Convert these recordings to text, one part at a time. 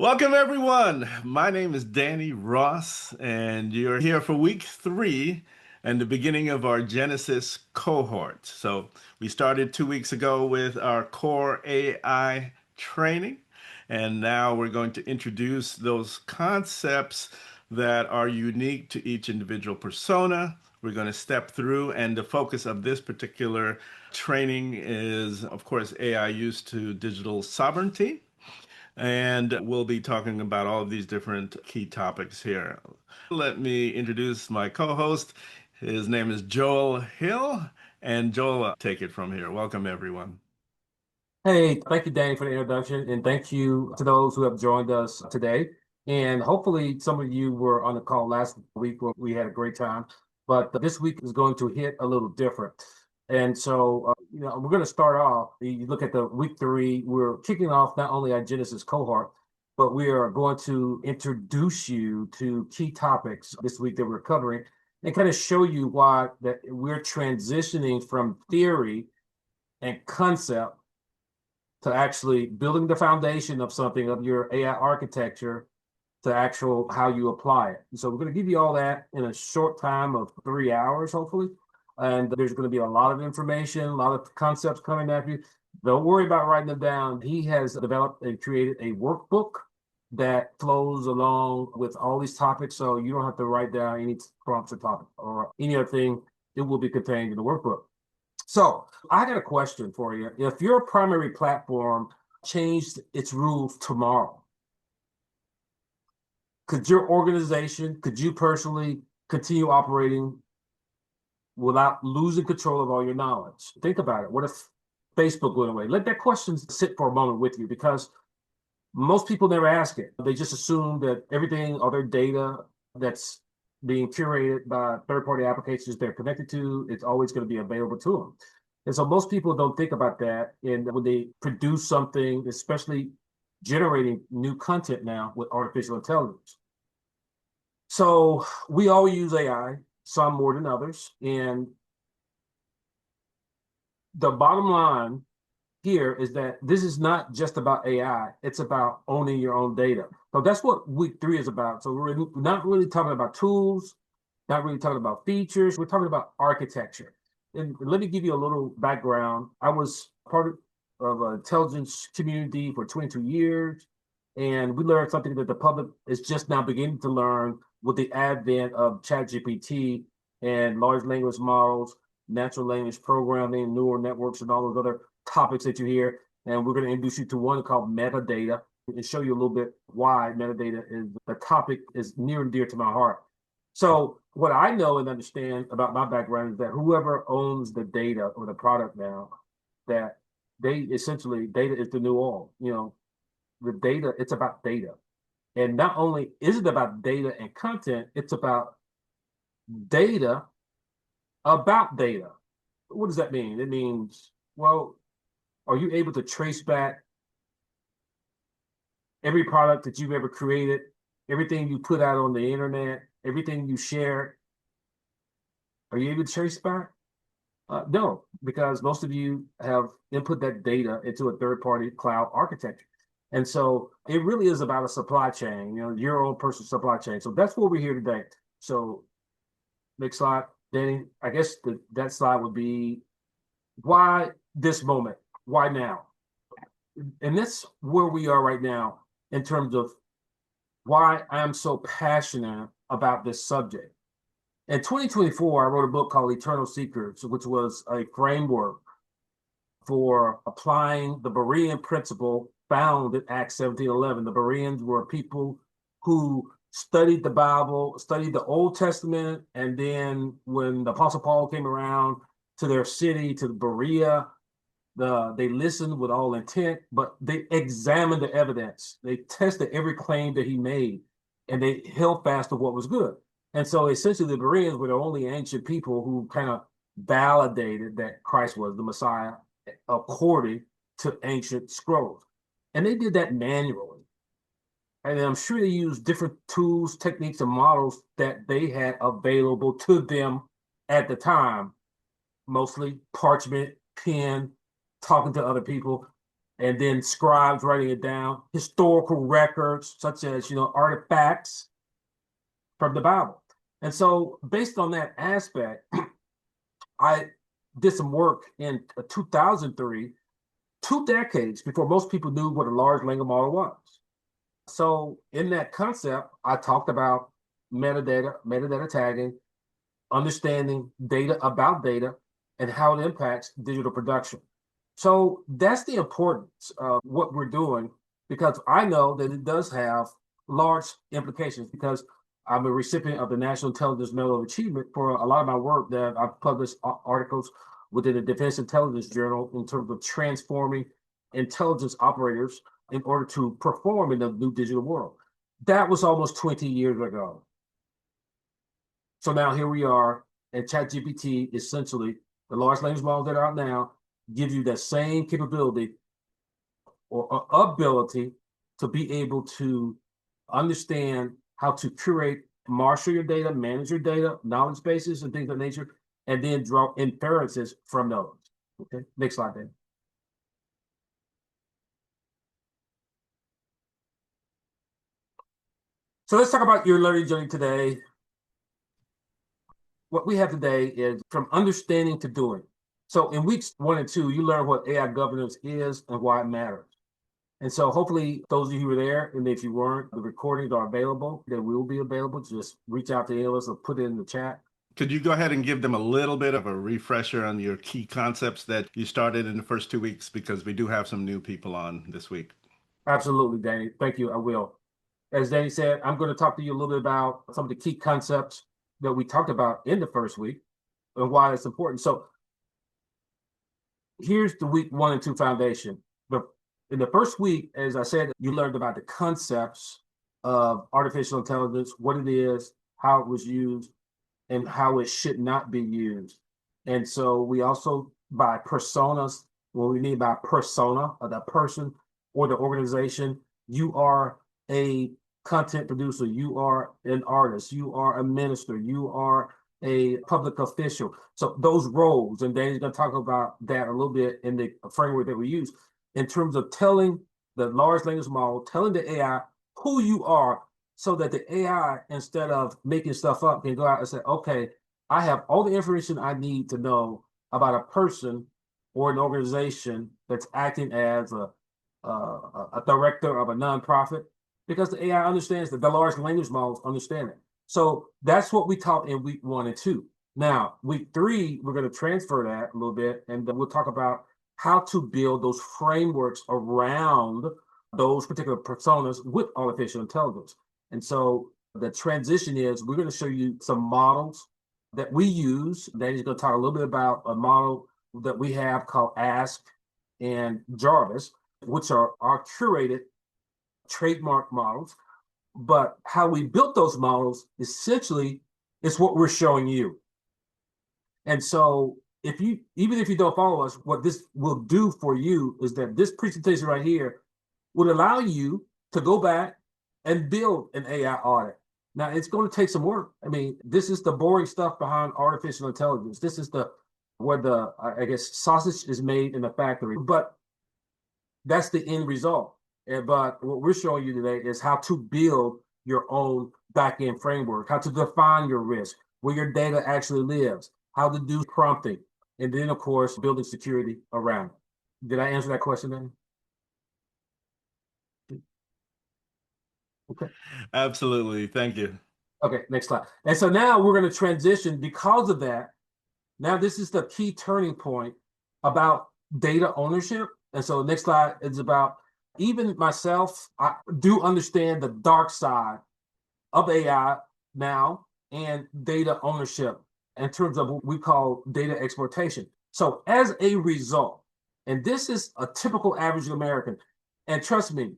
Welcome, everyone. My name is Danny Ross, and you're here for week three and the beginning of our Genesis cohort. So, we started 2 weeks ago with our core AI training, and now we're going to introduce those concepts that are unique to each individual persona. We're going to step through, and the focus of this particular training is, of course, AI use to digital sovereignty. And we'll be talking about all of these different key topics here. Let me introduce my co-host. His name is Joel Hill. And Joel, take it from here. Welcome, everyone. Hey, thank you, Danny, for the introduction, and thank you to those who have joined us today. And hopefully, some of you were on the call last week where we had a great time, but this week is going to hit a little different. And so, we're going to start off. You look at the week three, we're kicking off not only our Genesis cohort, but we are going to introduce you to key topics this week that we're covering and kind of show you why that we're transitioning from theory and concept to actually building the foundation of something of your AI architecture to actual how you apply it. So we're going to give you all that in a short time of 3 hours, hopefully. And there's going to be a lot of information, a lot of concepts coming at you. Don't worry about writing them down. He has developed and created a workbook that flows along with all these topics. So you don't have to write down any prompts or topic or any other thing. It will be contained in the workbook. So I got a question for you. If your primary platform changed its rules tomorrow, could your organization, could you personally continue operating without losing control of all your knowledge? Think about it. What if Facebook went away? Let that question sit for a moment with you, because most people never ask it. They just assume that everything, all their data that's being curated by third-party applications they're connected to, it's always going to be available to them. And so most people don't think about that. And when they produce something, especially generating new content now with artificial intelligence. So we all use AI, some more than others. And the bottom line here is that this is not just about AI, it's about owning your own data. So that's what week three is about. So we're not really talking about tools, not really talking about features, we're talking about architecture. And let me give you a little background. I was part of an intelligence community for 22 years, and we learned something that the public is just now beginning to learn with the advent of ChatGPT and large language models, natural language programming, neural networks, and all those other topics that you hear. And we're going to introduce you to one called metadata and show you a little bit why metadata is the topic is near and dear to my heart. So what I know and understand about my background is that whoever owns the data or the product now, that they essentially, data is the new oil. The data, it's about data. And not only is it about data and content, it's about data about data. What does that mean? It means, well, are you able to trace back every product that you've ever created, everything you put out on the internet, everything you share? Are you able to trace back? No, because most of you have input that data into a third-party cloud architecture. And so it really is about a supply chain, your own personal supply chain. So that's what we're here today. So next slide, Danny. I guess that slide would be why this moment? Why now? And that's where we are right now in terms of why I'm so passionate about this subject. In 2024, I wrote a book called Eternal Secrets, which was a framework for applying the Berean principle found in Acts 17:11. The Bereans were people who studied the Bible, studied the Old Testament, and then when the Apostle Paul came around to their city, to Berea, they listened with all intent, but they examined the evidence. They tested every claim that he made, and they held fast to what was good. And so essentially the Bereans were the only ancient people who kind of validated that Christ was the Messiah according to ancient scrolls. And they did that manually. And I'm sure they used different tools, techniques, and models that they had available to them at the time, mostly parchment, pen, talking to other people. and then scribes writing it down, historical records such as, artifacts from the Bible. And so based on that aspect, I did some work in 2003, 2 decades before most people knew what a large language model was. So in that concept, I talked about metadata tagging, understanding data about data, and how it impacts digital production. So that's the importance of what we're doing, because I know that it does have large implications, because I'm a recipient of the National Intelligence Medal of Achievement for a lot of my work that I've published articles within the Defense Intelligence Journal in terms of transforming intelligence operators in order to perform in the new digital world. That was almost 20 years ago. So now here we are, and ChatGPT, essentially, the large language models that are out now, give you that same capability or ability to be able to understand how to curate, marshal your data, manage your data, knowledge bases, and things of that nature, and then draw inferences from those. Okay, next slide, Dan. So let's talk about your learning journey today. What we have today is from understanding to doing. So in weeks 1 and 2, you learn what AI governance is and why it matters. And so hopefully those of you who were there, and if you weren't, the recordings are available. They will be available. Just reach out to any of us or put it in the chat. Could you go ahead and give them a little bit of a refresher on your key concepts that you started in the first 2 weeks? Because we do have some new people on this week. Absolutely, Danny. Thank you. I will. As Danny said, I'm going to talk to you a little bit about some of the key concepts that we talked about in the first week and why it's important. So here's the week 1 and 2 foundation. In the first week, as I said, you learned about the concepts of artificial intelligence, what it is, how it was used, and how it should not be used. And so we also, by personas, what we mean by persona, or the person or the organization, you are a content producer, you are an artist, you are a minister, you are a public official. So those roles, and Danny's going to talk about that a little bit in the framework that we use, in terms of telling the large language model, telling the AI who you are, so that the AI, instead of making stuff up, can go out and say, okay, I have all the information I need to know about a person or an organization that's acting as a director of a nonprofit, because the AI understands that the large language models understand it. So that's what we taught in week 1 and 2. Now, week 3, we're going to transfer that a little bit, and we'll talk about how to build those frameworks around those particular personas with artificial intelligence. And so the transition is, we're going to show you some models that we use. Danny's going to talk a little bit about a model that we have called Ask and Jarvis, which are our curated trademark models. But how we built those models essentially is what we're showing you. And so even if you don't follow us, what this will do for you is that this presentation right here would allow you to go back and build an AI audit. Now, it's going to take some work. I mean, this is the boring stuff behind artificial intelligence. This is where the, I guess, sausage is made in the factory. But that's the end result. But what we're showing you today is how to build your own back-end framework, how to define your risk, where your data actually lives, how to do prompting, and then, of course, building security around it. Did I answer that question, then? Okay. Absolutely. Thank you. Okay, next slide. And so now we're going to transition because of that. Now this is the key turning point about data ownership. And so next slide is about, even myself, I do understand the dark side of AI now and data ownership in terms of what we call data exploitation. So as a result, and this is a typical average American, and trust me,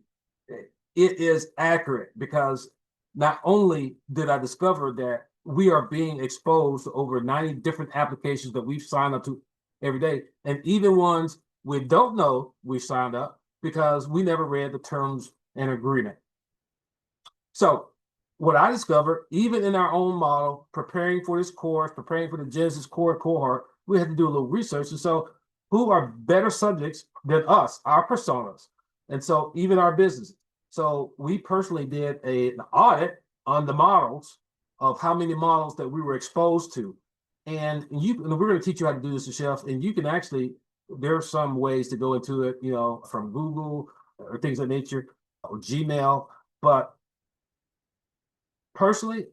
it is accurate, because not only did I discover that we are being exposed to over 90 different applications that we've signed up to every day, and even ones we don't know we signed up because we never read the terms and agreement. So what I discovered, even in our own model, preparing for this course, preparing for the Genesis Core cohort, we had to do a little research. And so who are better subjects than us, our personas, and so even our businesses. So we personally did an audit on the models of how many models that we were exposed to. And we're going to teach you how to do this, Chef, and you can actually, there are some ways to go into it, from Google or things of nature or Gmail. But personally,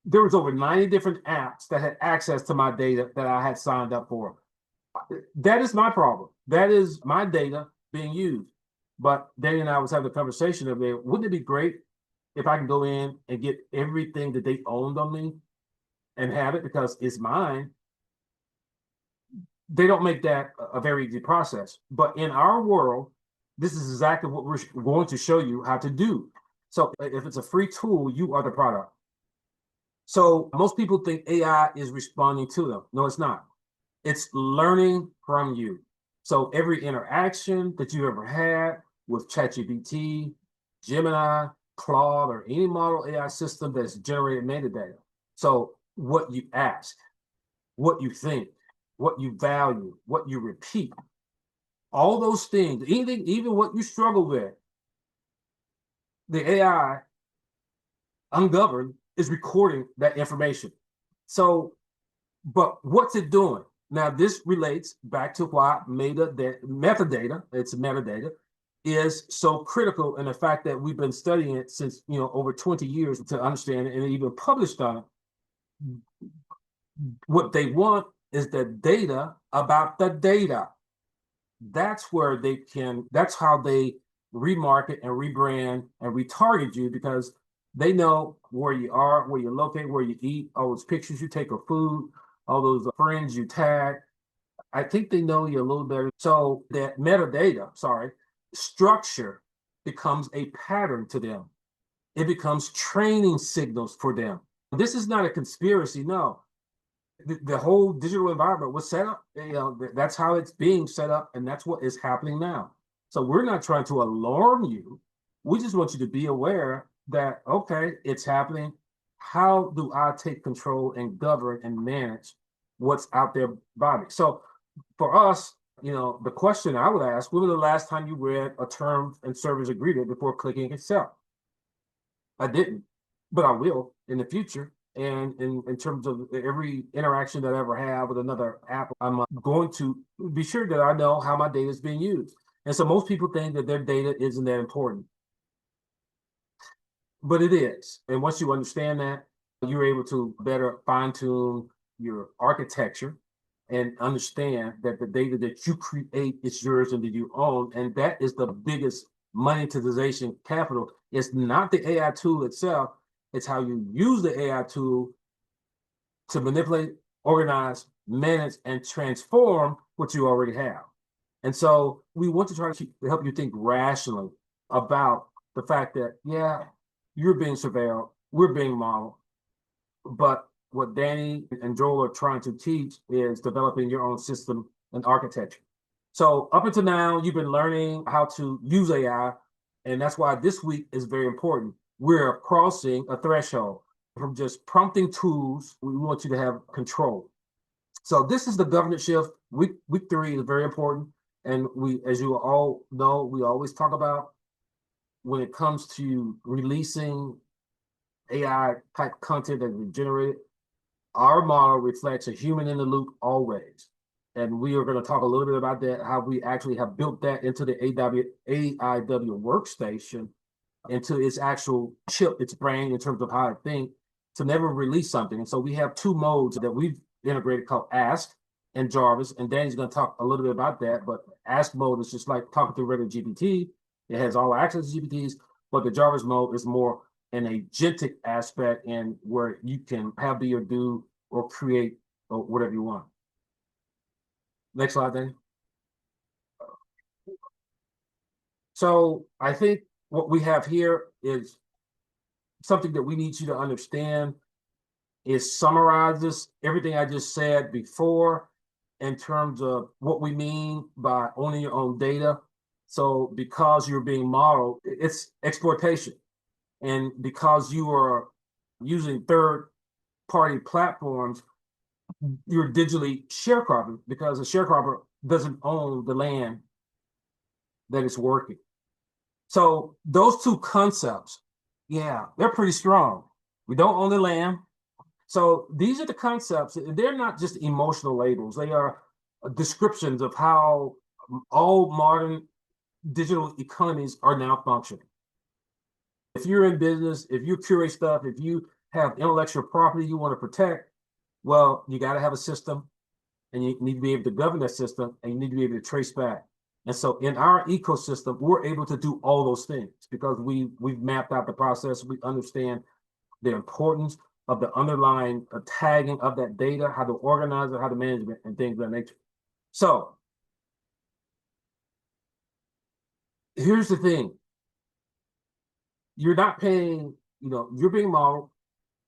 there was over 90 different apps that had access to my data that I had signed up for. That is my problem. That is my data being used. But Danny and I was having a conversation of there. Wouldn't it be great if I can go in and get everything that they owned on me and have it because it's mine? They don't make that a very easy process. But in our world, this is exactly what we're going to show you how to do. So if it's a free tool, you are the product. So most people think AI is responding to them. No, it's not. It's learning from you. So every interaction that you ever had with ChatGPT, Gemini, Claude, or any model AI system that's generated metadata. So what you ask, what you think, what you value, what you repeat, all those things, even what you struggle with, the AI Ungoverned is recording that information. So, but what's it doing? Now, this relates back to why metadata, it's metadata, is so critical, and the fact that we've been studying it since over 20 years to understand it and even published on it. What they want is the data about the data. That's where that's how they remarket and rebrand and retarget you, because they know where you are, where you're located, where you eat, all those pictures you take of food, all those friends you tag. I think they know you a little better. So that metadata, structure becomes a pattern to them. It becomes training signals for them. This is not a conspiracy, no. The whole digital environment was set up, that's how it's being set up, and that's what is happening now. So we're not trying to alarm you. We just want you to be aware that, okay, it's happening. How do I take control and govern and manage what's out there by me? So for us, the question I would ask, when was the last time you read a terms and service agreement before clicking accept? I didn't, but I will in the future. And in terms of every interaction that I ever have with another app, I'm going to be sure that I know how my data is being used. And so most people think that their data isn't that important, but it is. And once you understand that, you're able to better fine tune your architecture and understand that the data that you create is yours and that you own. And that is the biggest monetization capital. It's not the AI tool itself. It's how you use the AI tool to manipulate, organize, manage, and transform what you already have. And so we want to try to help you think rationally about the fact that, yeah, you're being surveilled, we're being modeled, but what Danny and Joel are trying to teach is developing your own system and architecture. So up until now, you've been learning how to use AI, and that's why this week is very important. We're crossing a threshold from just prompting tools. We want you to have control. So this is the governance shift. Week 3 is very important. And we, as you all know, we always talk about when it comes to releasing AI type content that we generated, our model reflects a human in the loop always. And we are going to talk a little bit about that, how we actually have built that into the AIW workstation, into its actual chip, its brain in terms of how it thinks, to never release something. And so we have 2 modes that we've integrated called Ask and Jarvis. And Danny's going to talk a little bit about that. But Ask mode is just like talking to regular GPT. It has all access to GPTs. But the Jarvis mode is more an agentic aspect, and where you can have be or do or create or whatever you want. Next slide, Danny. So I think what we have here is something that we need you to understand. Is summarizes everything I just said before in terms of what we mean by owning your own data. So because you're being modeled, it's exploitation. And because you are using third-party platforms, you're digitally sharecropping, because a sharecropper doesn't own the land that it's working. So those two concepts, yeah, they're pretty strong. We don't own the land. So these are the concepts. They're not just emotional labels. They are descriptions of how all modern digital economies are now functioning. If you're in business, if you curate stuff, if you have intellectual property you want to protect, well, you got to have a system, and you need to be able to govern that system, and you need to be able to trace back. And so in our ecosystem, we're able to do all those things because we've mapped out the process. We understand the importance of the underlying tagging of that data, how to organize it, how to manage it, and things of that nature. So here's the thing. You're not paying, you're being modeled.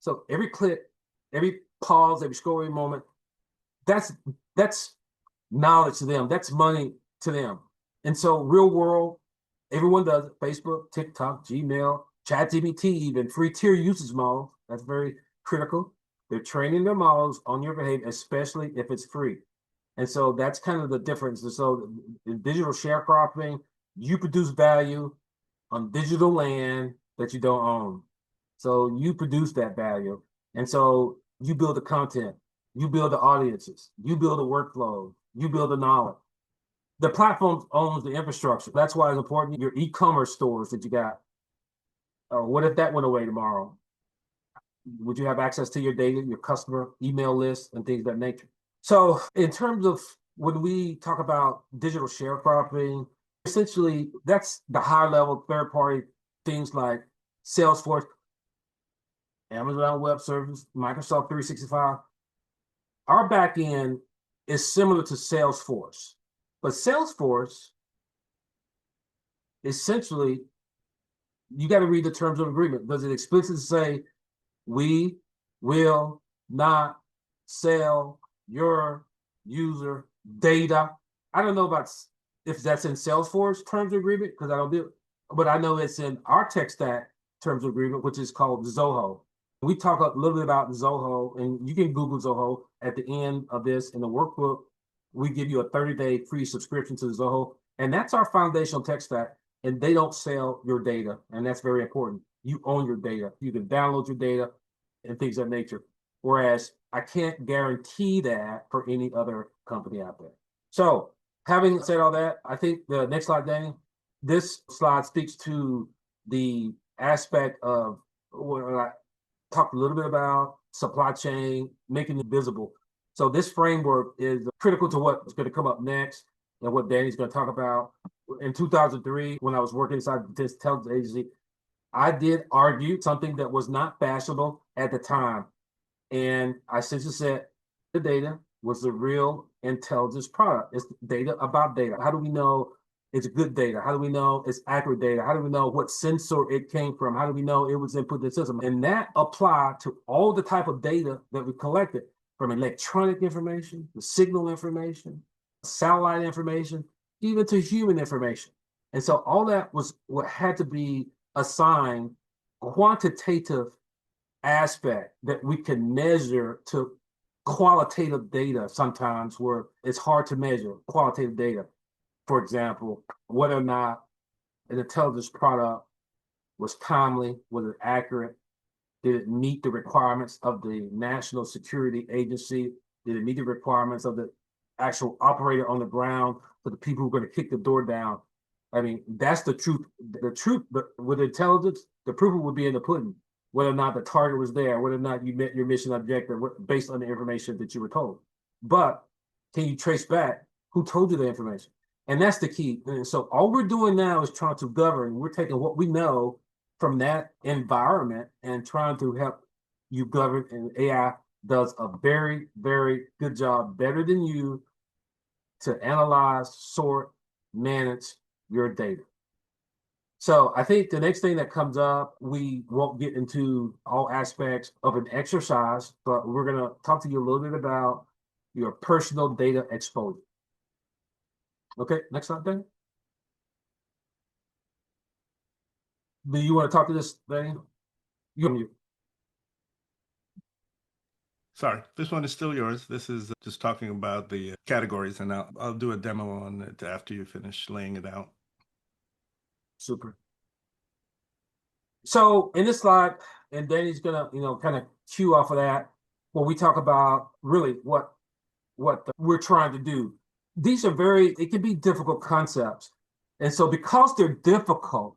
So every click, every pause, every scrolling moment, that's knowledge to them. That's money to them. And so real world, everyone does it. Facebook, TikTok, Gmail, ChatGPT, even free tier usage models. That's very critical. They're training their models on your behavior, especially if it's free. And so that's kind of the difference. And so in digital sharecropping, you produce value on digital land that you don't own. So you produce that value. And so you build the content, you build the audiences, you build the workflow, you build the knowledge. The platform owns the infrastructure. That's why it's important. Your e-commerce stores that you got. What if that went away tomorrow? Would you have access to your data, your customer email list, and things of that nature? So in terms of when we talk about digital sharecropping, essentially that's the high level third party things like Salesforce, Amazon Web Services, Microsoft 365. Our back end is similar to Salesforce, but Salesforce essentially, you got to read the terms of agreement. Does it explicitly say we will not sell your user data? I don't know about if that's in Salesforce terms of agreement because I don't do it, but I know it's in our tech stack terms of agreement, which is called Zoho. We talk a little bit about Zoho, and you can Google Zoho at the end of this in the workbook. We give you a 30-day free subscription to Zoho, and that's our foundational tech stack. And they don't sell your data, and that's very important. You own your data. You can download your data and things of that nature. Whereas I can't guarantee that for any other company out there. So having said all that, I think the next slide, Danny, this slide speaks to the aspect of what I talked a little bit about supply chain, making it visible. So this framework is critical to what's going to come up next and what Danny's going to talk about. In 2003, when I was working inside the intelligence agency, I did argue something that was not fashionable at the time. And I essentially said the data was the real intelligence product. It's data about data. How do we know it's good data? How do we know it's accurate data? How do we know what sensor it came from? How do we know it was input to the system? And that applied to all the type of data that we collected, from electronic information, the signal information, satellite information, even to human information. And so all that was what had to be assigned quantitative aspect that we can measure to qualitative data sometimes where it's hard to measure qualitative data. For example, whether or not an intelligence product was timely, was it accurate, did it meet the requirements of the National Security Agency, did it meet the requirements of the actual operator on the ground for the people who are going to kick the door down. I mean, that's the truth. The truth with intelligence, the proof would be in the pudding, whether or not the target was there, whether or not you met your mission objective based on the information that you were told. But can you trace back who told you the information? And that's the key. And so all we're doing now is trying to govern. We're taking what we know from that environment and trying to help you govern. And AI does a very, very good job, better than you, to analyze, sort, manage your data. So I think the next thing that comes up, we won't get into all aspects of an exercise, but we're going to talk to you a little bit about your personal data exposure. Okay, next slide, Dan. Do you want to talk to this, Dan? You. Sorry, this one is still yours. This is just talking about the categories, and I'll do a demo on it after you finish laying it out. Super. So in this slide, and Danny's gonna, kind of cue off of that, where we talk about really what we're trying to do. These are it can be difficult concepts. And so because they're difficult,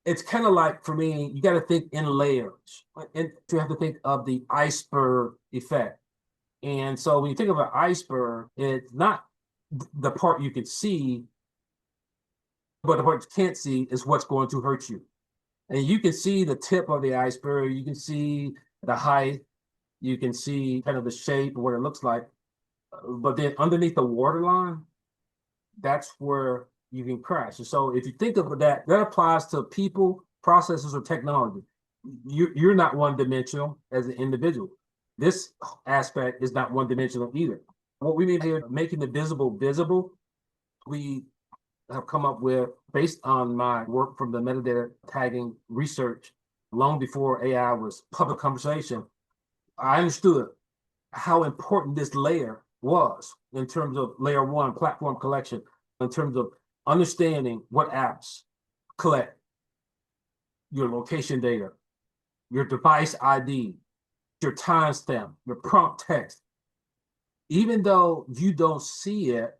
it's kind of like, for me, you got to think in layers. And you have to think of the iceberg effect. And so when you think of an iceberg, it's not the part you can see, but the part you can't see is what's going to hurt you. And you can see the tip of the iceberg, you can see the height, you can see kind of the shape of what it looks like. But then underneath the waterline, that's where you can crash. And so if you think of that applies to people, processes, or technology. You're not one-dimensional as an individual. This aspect is not one-dimensional either. What we mean here, making the visible visible, we have come up with, based on my work from the metadata tagging research, long before AI was public conversation, I understood how important this layer was in terms of layer one, platform collection, in terms of understanding what apps collect your location data, your device ID, your timestamp, your prompt text. Even though you don't see it,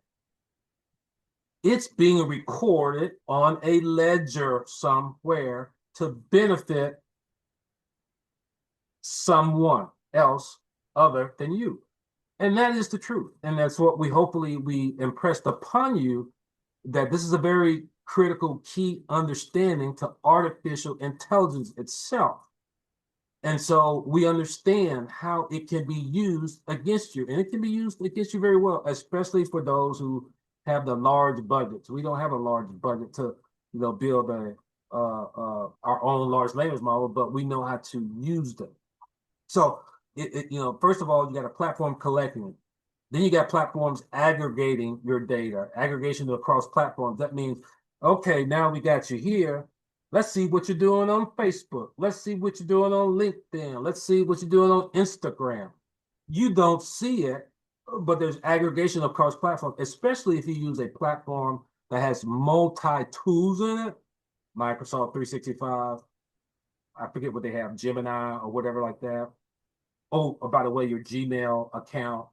it's being recorded on a ledger somewhere to benefit someone else other than you. And that is the truth. And that's what we impressed upon you, that this is a very critical key understanding to artificial intelligence itself. And so we understand how it can be used against you, and it can be used against you very well, especially for those who have the large budgets. We don't have a large budget to, build our own large language model, but we know how to use them. So first of all, you got a platform collecting. Then you got platforms aggregating your data, aggregation across platforms. That means, okay, now we got you here. Let's see what you're doing on Facebook. Let's see what you're doing on LinkedIn. Let's see what you're doing on Instagram. You don't see it, but there's aggregation across platforms, especially if you use a platform that has multi-tools in it, Microsoft 365. I forget what they have, Gemini or whatever like that. Oh, by the way, your Gmail account.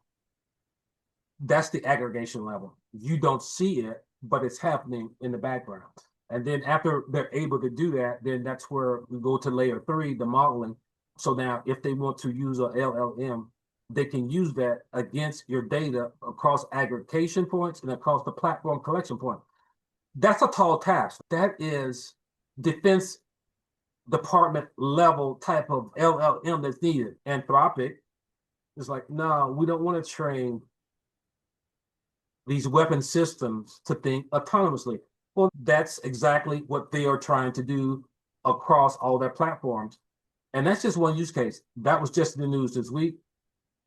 That's the aggregation level. You don't see it, but it's happening in the background. And then after they're able to do that, then that's where we go to layer 3, the modeling. So now if they want to use a LLM, they can use that against your data across aggregation points and across the platform collection point. That's a tall task. That is Defense Department level type of LLM that's needed. Anthropic is like, no, we don't want to train these weapon systems to think autonomously. Well, that's exactly what they are trying to do across all their platforms. And that's just one use case. That was just in the news this week.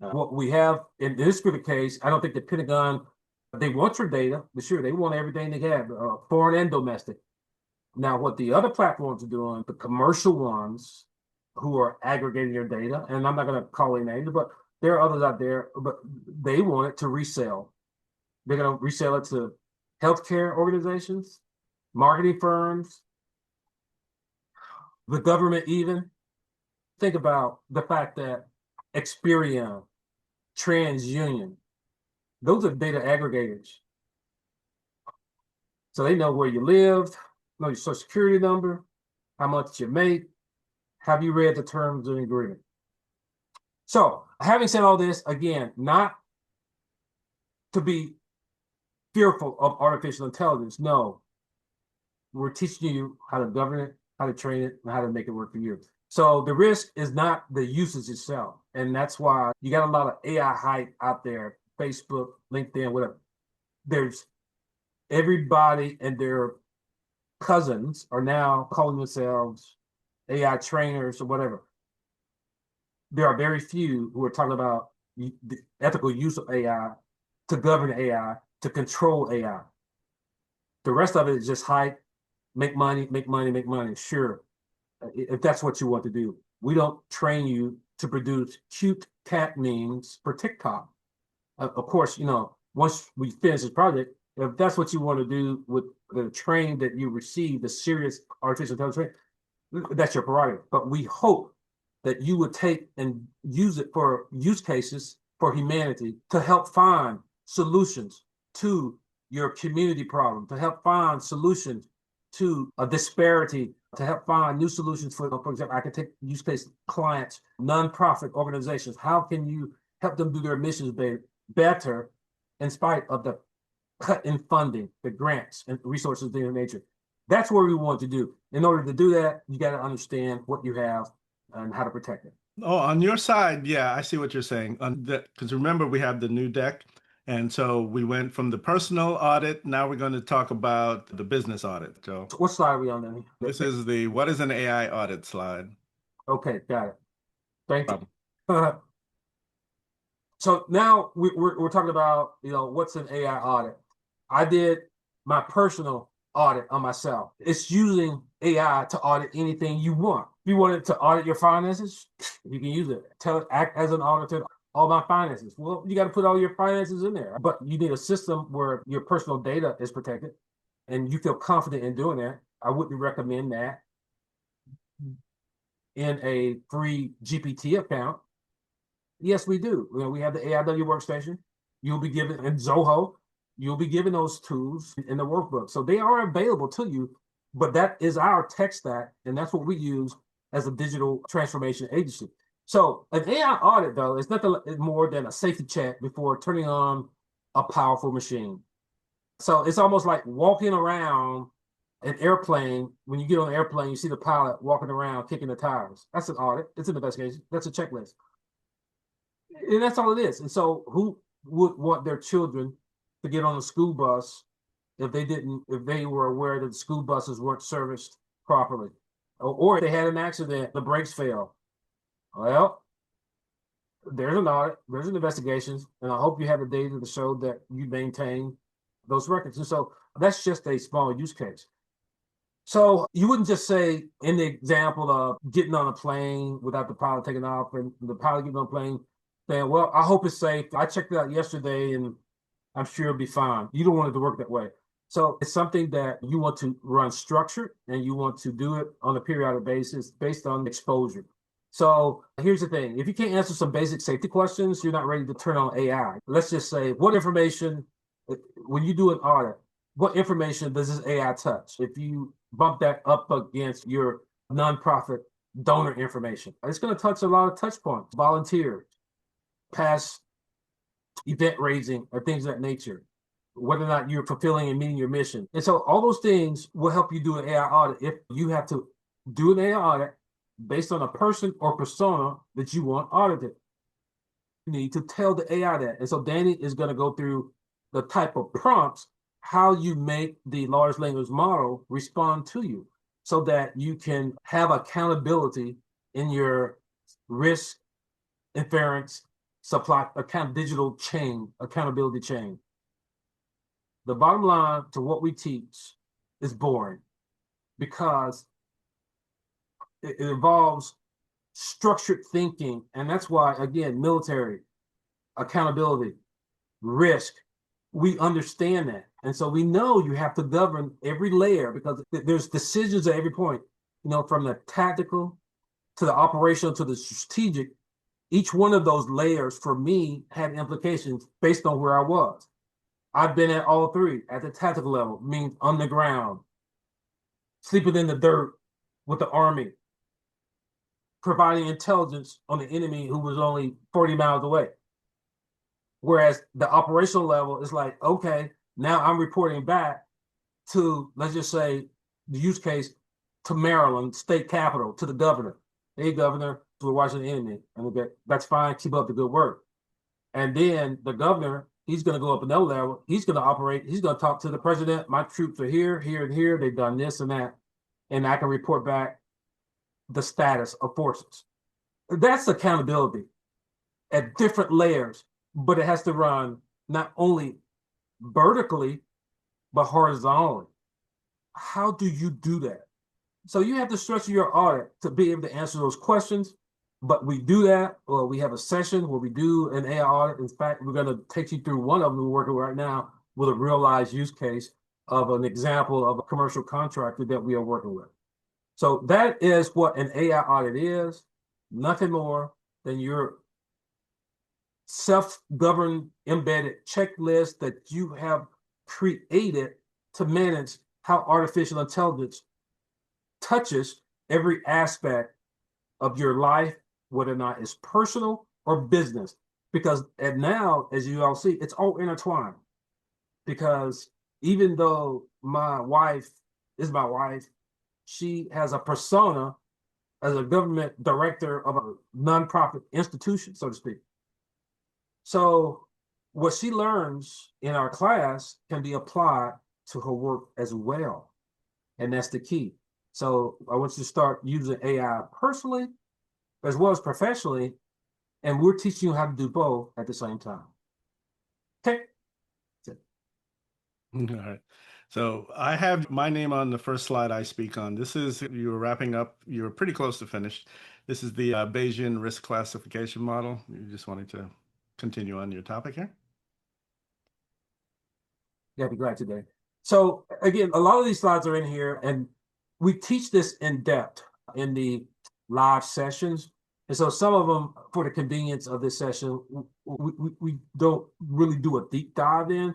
What we have in this particular case, I don't think the Pentagon, they want your data, but sure, they want everything they have, foreign and domestic. Now, what the other platforms are doing, the commercial ones who are aggregating your data, and I'm not going to call any names, but there are others out there, but they want it to resell. They're going to resell it to healthcare organizations, marketing firms, the government even. Think about the fact that Experian, TransUnion, those are data aggregators. So they know where you live, know your social security number, how much you make. Have you read the terms of agreement? So having said all this, again, not to be fearful of artificial intelligence. No, we're teaching you how to govern it, how to train it, and how to make it work for you. So the risk is not the usage itself. And that's why you got a lot of AI hype out there, Facebook, LinkedIn, whatever. There's everybody and their cousins are now calling themselves AI trainers or whatever. There are very few who are talking about the ethical use of AI to govern AI, to control AI. The rest of it is just hype, make money, make money, make money. Sure, if that's what you want to do. We don't train you to produce cute cat memes for TikTok. Of course, once we finish this project, if that's what you want to do with the training that you receive, the serious artificial intelligence training, that's your prerogative. But we hope that you would take and use it for use cases for humanity to help find solutions to your community problem, to help find solutions to a disparity, to help find new solutions for example, I can take use case clients, nonprofit organizations. How can you help them do their missions better in spite of the cut in funding, the grants and resources of their nature? That's what we want to do. In order to do that, you got to understand what you have and how to protect it. Oh, on your side, yeah, I see what you're saying. On that, because remember we have the new deck, and so we went from the personal audit. Now we're going to talk about the business audit. So So what slide are we on, Danny? this is the what is an AI audit slide. Okay, got it. Thank Problem. you. So now we're talking about, what's an AI audit. I did my personal audit on myself. It's using AI to audit anything you want. If you wanted to audit your finances, you can use it. Tell it, act as an auditor, all my finances. Well, you got to put all your finances in there, but you need a system where your personal data is protected and you feel confident in doing that. I wouldn't recommend that in a free GPT account. Yes, we do. We have the AIW workstation. You'll be given in Zoho. You'll be given those tools in the workbook. So they are available to you, but that is our tech stack, and that's what we use as a digital transformation agency. So an AI audit, though, is nothing more than a safety check before turning on a powerful machine. So it's almost like walking around an airplane. When you get on an airplane, you see the pilot walking around kicking the tires. That's an audit. It's an investigation. That's a checklist. And that's all it is. And so who would want their children to get on a school bus if they were aware that the school buses weren't serviced properly? Or if they had an accident, the brakes fail. Well, there's an audit, there's an investigation, and I hope you have the data to show that you maintain those records. And so that's just a small use case. So you wouldn't just say in the example of getting on a plane without the pilot taking off and the pilot getting on a plane saying, well, I hope it's safe. I checked it out yesterday and I'm sure it'll be fine. You don't want it to work that way. So it's something that you want to run structured and you want to do it on a periodic basis based on exposure. So here's the thing. If you can't answer some basic safety questions, you're not ready to turn on AI. Let's just say, what information, when you do an audit, what information does this AI touch? If you bump that up against your nonprofit donor information, it's going to touch a lot of touch points, volunteers, past event raising, or things of that nature, whether or not you're fulfilling and meeting your mission. And so all those things will help you do an AI audit if you have to do an AI audit based on a person or persona that you want audited. You need to tell the AI that. And so Danny is going to go through the type of prompts, how you make the large language model respond to you so that you can have accountability in your risk inference supply digital chain, accountability chain. The bottom line to what we teach is boring because it involves structured thinking. And that's why, again, military, accountability, risk, we understand that. And so we know you have to govern every layer because there's decisions at every point, from the tactical to the operational to the strategic. Each one of those layers for me had implications based on where I was. I've been at all three. At the tactical level, means on the ground, sleeping in the dirt with the army, providing intelligence on the enemy who was only 40 miles away. Whereas the operational level is like, okay, now I'm reporting back to, let's just say, the use case to Maryland, state capital, to the governor. Hey, governor, we're watching the enemy. And we'll get, that's fine, keep up the good work. And then the governor, he's going to go up another level. He's going to operate, he's going to talk to the president. My troops are here, here, and here. They've done this and that. And I can report back the status of forces. That's accountability at different layers, but it has to run not only vertically, but horizontally. How do you do that? So you have to structure your audit to be able to answer those questions But we do that, or we have a session where we do an AI audit. In fact, we're going to take you through one of them we're working right now with a real life use case of an example of a commercial contractor that we are working with. So that is what an AI audit is, nothing more than your self-governed embedded checklist that you have created to manage how artificial intelligence touches every aspect of your life, whether or not it's personal or business. Because and now, as you all see, it's all intertwined. Because even though my wife is my wife, she has a persona as a government director of a nonprofit institution, so to speak. So what she learns in our class can be applied to her work as well. And that's the key. So I want you to start using AI personally as well as professionally, and we're teaching you how to do both at the same time. Okay. All right. So I have my name on the first slide I speak on. This is, you were wrapping up, you were pretty close to finished. This is the Bayesian risk classification model. You just wanted to continue on your topic here? Yeah, I'd be glad today. So again, a lot of these slides are in here, and we teach this in depth in the live sessions. And so some of them, for the convenience of this session, we don't really do a deep dive in,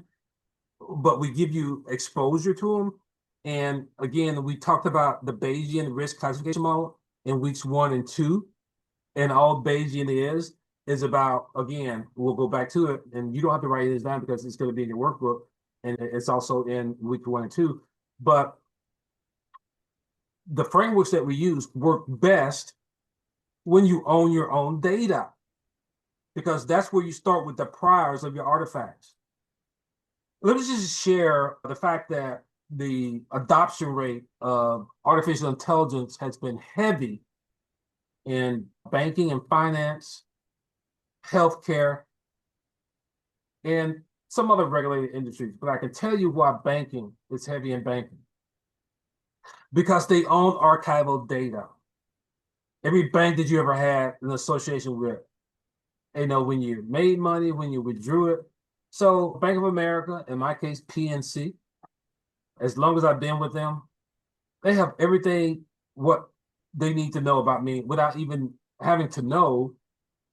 but we give you exposure to them. And again, we talked about the Bayesian risk classification model in weeks 1 and 2. And all Bayesian is about, again, we'll go back to it, and you don't have to write this down because it's going to be in your workbook, and it's also in week 1 and 2. But the frameworks that we use work best when you own your own data, because that's where you start with the priors of your artifacts. Let me just share the fact that the adoption rate of artificial intelligence has been heavy in banking and finance, healthcare, and some other regulated industries. But I can tell you why banking is heavy in banking. Because they own archival data. Every bank that you ever had an association with, they know when you made money, when you withdrew it. So Bank of America, in my case, PNC, as long as I've been with them, they have everything what they need to know about me without even having to know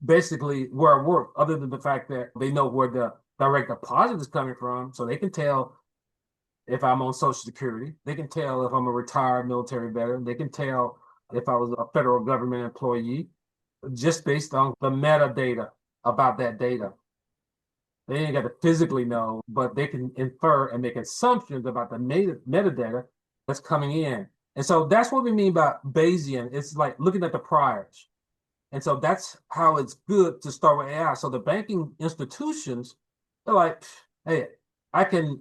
basically where I work, other than the fact that they know where the direct deposit is coming from. So they can tell if I'm on Social Security. They can tell if I'm a retired military veteran. They can tell if I was a federal government employee, just based on the metadata about that data. They ain't got to physically know, but they can infer and make assumptions about the metadata that's coming in. And so that's what we mean by Bayesian. It's like looking at the priors. And so that's how it's good to start with AI. So the banking institutions, they're like, hey, I can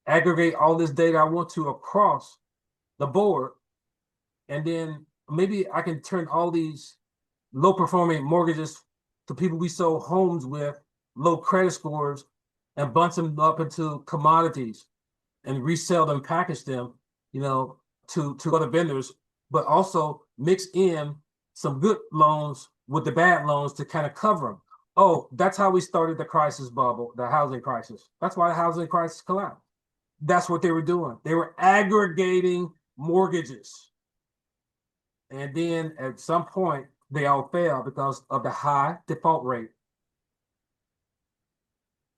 aggregate all this data I want to across the board. And then maybe I can turn all these low performing mortgages to people we sold homes with, low credit scores, and bunch them up into commodities and resell them, package them, to other vendors, but also mix in some good loans with the bad loans to kind of cover them. Oh, that's how we started the crisis bubble, the housing crisis. That's why the housing crisis collapsed. That's what they were doing. They were aggregating mortgages. And then at some point, they all failed because of the high default rate.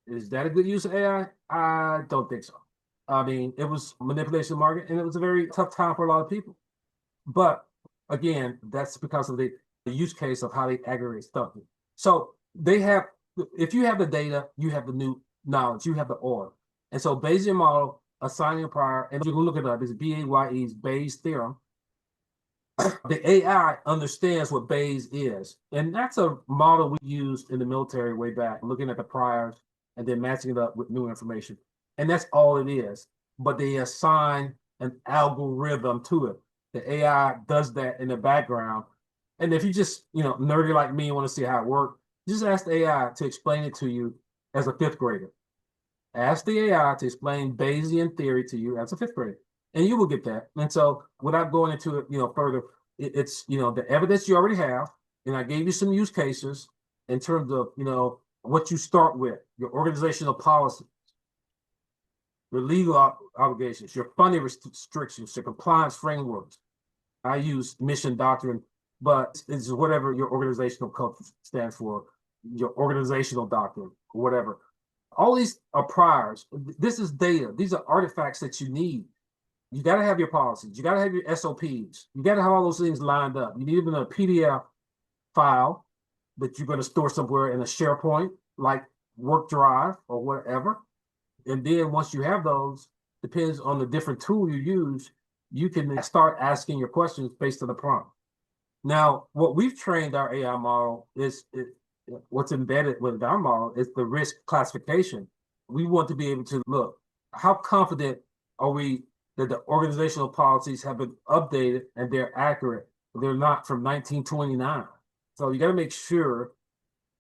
Is that a good use of AI? I don't think so. I mean, it was manipulation of the market, and it was a very tough time for a lot of people. But again, that's because of the use case of how they aggregate stuff. So they have, if you have the data, you have the new knowledge, you have the order. And so Bayesian model, assigning a prior, and you can look it up, it's BAYE's Bayes theorem. The AI understands what Bayes is. And that's a model we used in the military way back, looking at the priors and then matching it up with new information. And that's all it is. But they assign an algorithm to it. The AI does that in the background. And if you just, nerdy like me and want to see how it works, just ask the AI to explain it to you as a 5th grader. Ask the AI to explain Bayesian theory to you as a 5th grader, and you will get that. And so without going into it, further, it's, the evidence you already have And I gave you some use cases in terms of, what you start with, your organizational policy, your legal obligations, your funding restrictions, your compliance frameworks. I use mission doctrine, but it's whatever your organizational culture stands for, your organizational doctrine, or whatever. All these are priors. This is data. These are artifacts that you need. You got to have your policies. You got to have your SOPs. You got to have all those things lined up. You need them in a PDF file that you're going to store somewhere in a SharePoint, like Work Drive or whatever. And then once you have those, depends on the different tool you use, you can start asking your questions based on the prompt. Now, what we've trained our AI model is what's embedded with our model is the risk classification. We want to be able to look, how confident are we that the organizational policies have been updated and they're accurate? They're not from 1929. So you got to make sure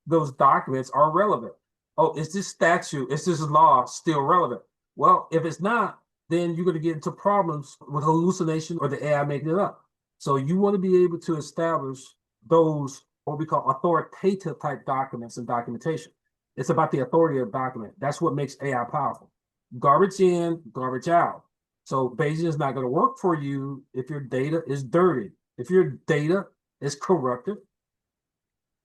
those documents are relevant. Oh, is this statute, is this law still relevant? Well, if it's not, then you're going to get into problems with hallucination or the AI making it up. So you want to be able to establish those, what we call authoritative type documents and documentation. It's about the authority of the document. That's what makes AI powerful. Garbage in, garbage out. So Bayesian is not going to work for you if your data is dirty. If your data is corrupted,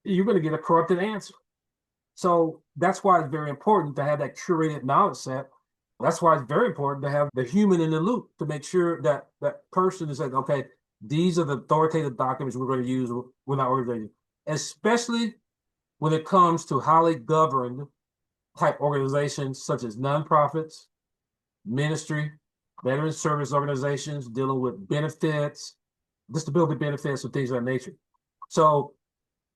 you're going to get a corrupted answer. So that's why it's very important to have that curated knowledge set. That's why it's very important to have the human in the loop to make sure that that person is like, okay, these are the authoritative documents we're going to use with our organization, especially when it comes to highly governed type organizations such as nonprofits, ministry, veteran service organizations dealing with benefits, disability benefits, and things of that nature. So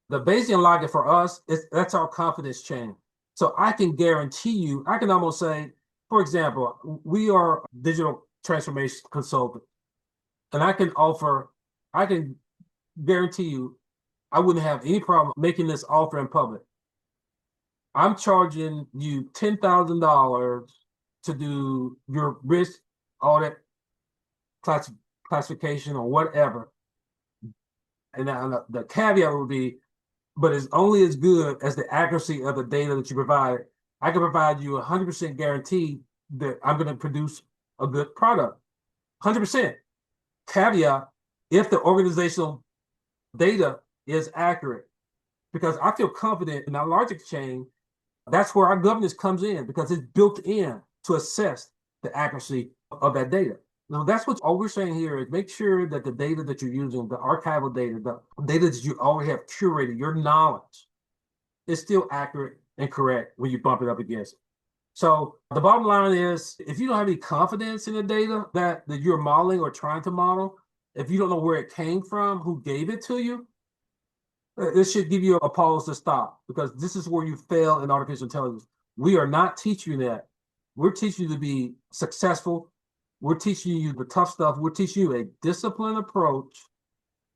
the Bayesian logic for us is that's our confidence chain. So I can guarantee you, I can almost say, for example, we are digital transformation consultant, and I can guarantee you, I wouldn't have any problem making this offer in public. I'm charging you $10,000 to do your risk audit classification or whatever. And the caveat would be, but it's only as good as the accuracy of the data that you provide. I can provide you 100% guarantee that I'm going to produce a good product. 100%. Caveat, if the organizational data is accurate, because I feel confident in our logic chain, that's where our governance comes in because it's built in to assess the accuracy of that data. Now, that's what all we're saying here is make sure that the data that you're using, the archival data, the data that you already have curated, your knowledge is still accurate and correct when you bump it up against it. So the bottom line is, if you don't have any confidence in the data that you're modeling or trying to model, if you don't know where it came from, who gave it to you, this should give you a pause to stop because this is where you fail in artificial intelligence. We are not teaching you that. We're teaching you to be successful. We're teaching you the tough stuff. We're teaching you a disciplined approach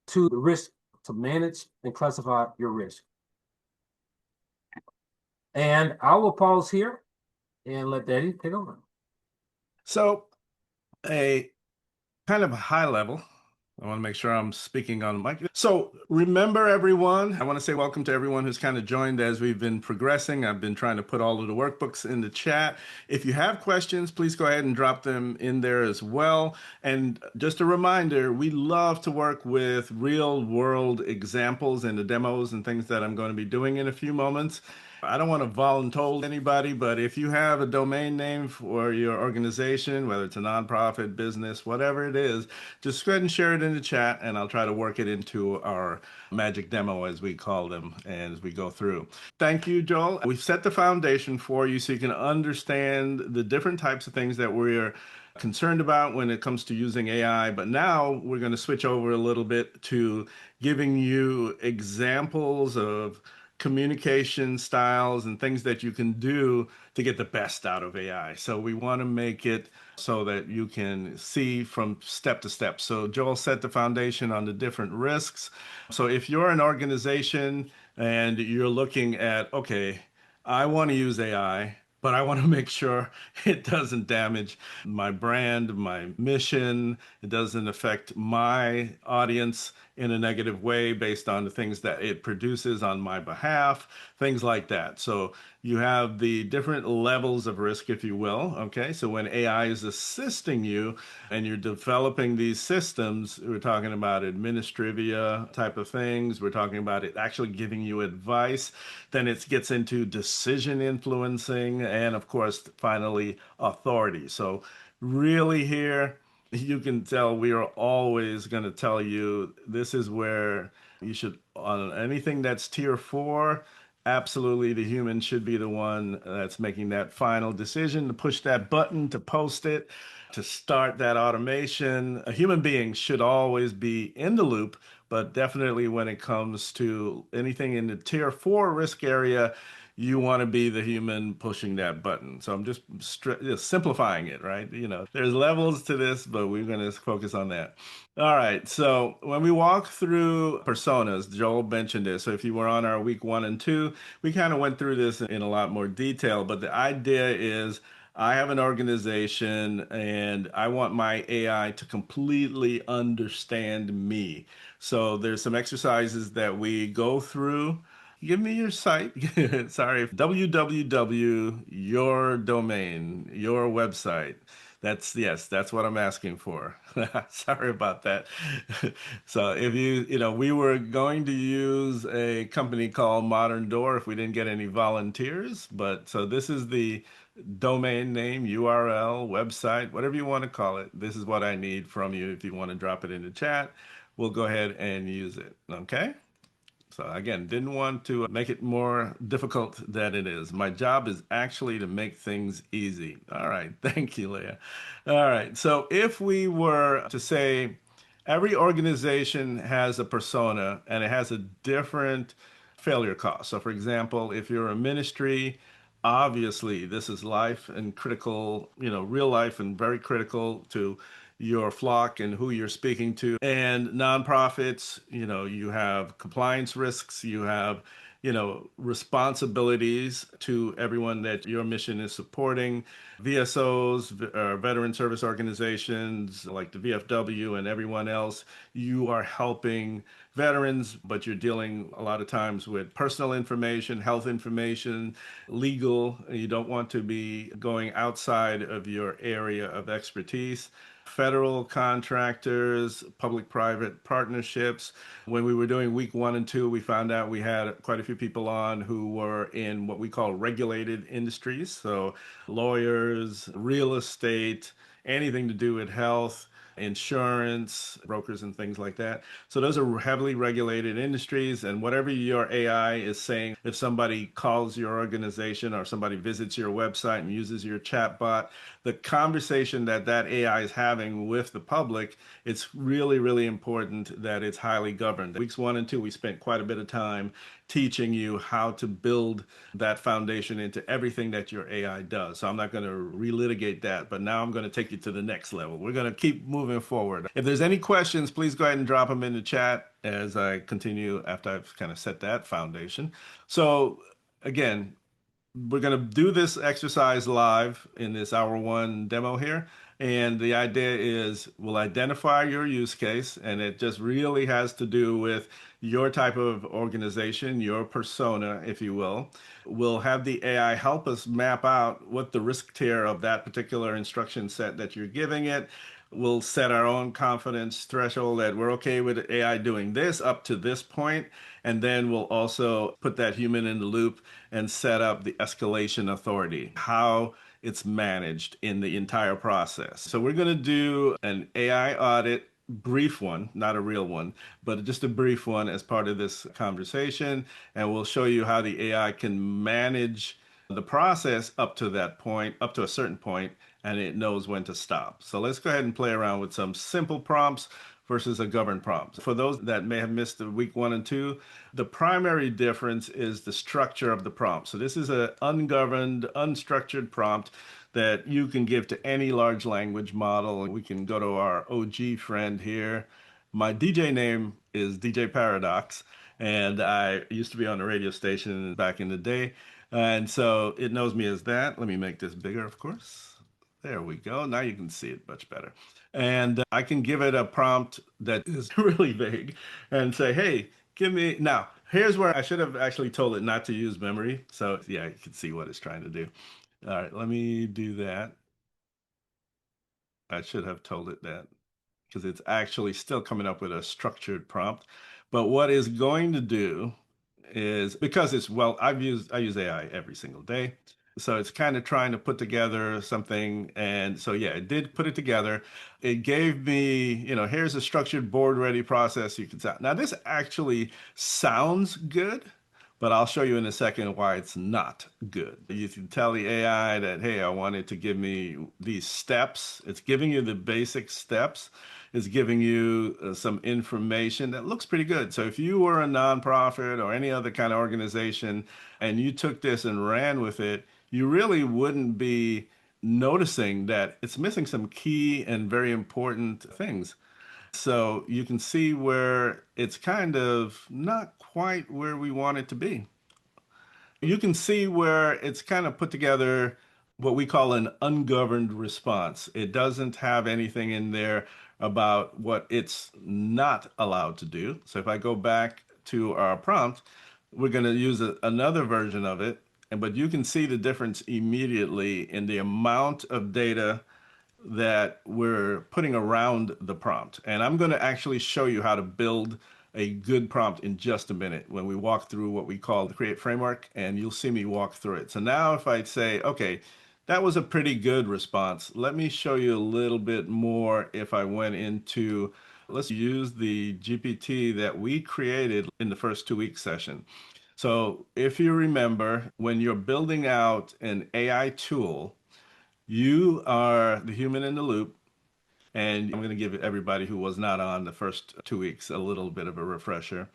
to the risk, to manage and classify your risk. And I will pause here and let Daddy take over. So, a kind of high level. I want to make sure I'm speaking on the mic. So remember, everyone, I want to say welcome to everyone who's kind of joined as we've been progressing. I've been trying to put all of the workbooks in the chat. If you have questions, please go ahead and drop them in there as well. And just a reminder, we love to work with real world examples and the demos and things that I'm going to be doing in a few moments. I don't want to voluntold anybody, but if you have a domain name for your organization, whether it's a nonprofit, business, whatever it is, just go ahead and share it in the chat and I'll try to work it into our magic demo, as we call them, as we go through. Thank you, Joel. We've set the foundation for you so you can understand the different types of things that we're concerned about when it comes to using AI. But now we're going to switch over a little bit to giving you examples of communication styles and things that you can do to get the best out of AI. So we want to make it so that you can see from step to step. So Joel set the foundation on the different risks. So if you're an organization and you're looking at, okay, I want to use AI, but I want to make sure it doesn't damage my brand, my mission. It doesn't affect my audience in a negative way based on the things that it produces on my behalf, things like that. So you have the different levels of risk, if you will. Okay. So when AI is assisting you and you're developing these systems, we're talking about administrivia type of things. We're talking about it actually giving you advice. Then it gets into decision influencing and, of course, finally, authority. So really here, you can tell we are always going to tell you this is where you should, on anything that's tier four, absolutely the human should be the one that's making that final decision to push that button, to post it, to start that automation. A human being should always be in the loop, but definitely when it comes to anything in the tier four risk area, you want to be the human pushing that button. So I'm just simplifying it, right? There's levels to this, but we're going to focus on that. All right. So when we walk through personas, Joel mentioned this. So if you were on our week 1 and 2, we kind of went through this in a lot more detail. But the idea is I have an organization and I want my AI to completely understand me. So there's some exercises that we go through. Give me your site. Sorry, www, your domain, your website. Yes, that's what I'm asking for. Sorry about that. So if we were going to use a company called Modern Door if we didn't get any volunteers, but so this is the domain name, URL, website, whatever you want to call it. This is what I need from you. If you want to drop it in the chat, we'll go ahead and use it. Okay? So again, didn't want to make it more difficult than it is. My job is actually to make things easy. All right. Thank you, Leah. All right. So if we were to say every organization has a persona and it has a different failure cost. So for example, if you're a ministry, obviously this is life and critical, real life and very critical to your flock and who you're speaking to. And nonprofits, you have compliance risks, you have, responsibilities to everyone that your mission is supporting. VSOs, veteran service organizations like the VFW and everyone else, you are helping veterans, but you're dealing a lot of times with personal information, health information, legal. You don't want to be going outside of your area of expertise. Federal contractors, public-private partnerships. When we were doing week 1 and 2, we found out we had quite a few people on who were in what we call regulated industries. So lawyers, real estate, anything to do with health, insurance, brokers, and things like that. So those are heavily regulated industries. And whatever your AI is saying, if somebody calls your organization or somebody visits your website and uses your chatbot, the conversation that AI is having with the public, it's really, really important that it's highly governed. Weeks 1 and 2, we spent quite a bit of time teaching you how to build that foundation into everything that your AI does. So I'm not going to relitigate that, but now I'm going to take you to the next level. We're going to keep moving forward. If there's any questions, please go ahead and drop them in the chat as I continue after I've kind of set that foundation. So again, we're going to do this exercise live in this hour 1 demo here. And the idea is we'll identify your use case, and it just really has to do with your type of organization, your persona, if you will. We'll have the AI help us map out what the risk tier of that particular instruction set that you're giving it. We'll set our own confidence threshold that we're okay with AI doing this up to this point, and then we'll also put that human in the loop and set up the escalation authority, how it's managed in the entire process. So we're going to do an AI audit, brief one, not a real one, but just a brief one as part of this conversation. And we'll show you how the AI can manage the process up to that point, up to a certain point, and it knows when to stop. So let's go ahead and play around with some simple prompts versus a governed prompt. For those that may have missed the week 1 and 2, the primary difference is the structure of the prompt. So this is an ungoverned, unstructured prompt that you can give to any large language model. We can go to our OG friend here. My DJ name is DJ Paradox, and I used to be on a radio station back in the day. And so it knows me as that. Let me make this bigger, of course. There we go. Now you can see it much better. And I can give it a prompt that is really vague and say, hey, give me. Now, here's where I should have actually told it not to use memory. So, yeah, you can see what it's trying to do. All right, let me do that. I should have told it that because it's actually still coming up with a structured prompt. But what it's going to do is because it's well, I use AI every single day. So it's kind of trying to put together something. And so yeah, it did put it together. It gave me, here's a structured board ready process you can set. Now this actually sounds good, but I'll show you in a second why it's not good. You can tell the AI that, hey, I want it to give me these steps. It's giving you the basic steps. It's giving you some information that looks pretty good. So if you were a nonprofit or any other kind of organization and you took this and ran with it, you really wouldn't be noticing that it's missing some key and very important things. So you can see where it's kind of not quite where we want it to be. You can see where it's kind of put together what we call an ungoverned response. It doesn't have anything in there about what it's not allowed to do. So if I go back to our prompt, we're going to use another version of it. But you can see the difference immediately in the amount of data that we're putting around the prompt. And I'm going to actually show you how to build a good prompt in just a minute when we walk through what we call the create framework, and you'll see me walk through it. So now if I say, okay, that was a pretty good response. Let me show you a little bit more if I went into, let's use the GPT that we created in the first 2 week session. So if you remember, when you're building out an AI tool, you are the human in the loop, and I'm going to give everybody who was not on the first 2 weeks a little bit of a refresher.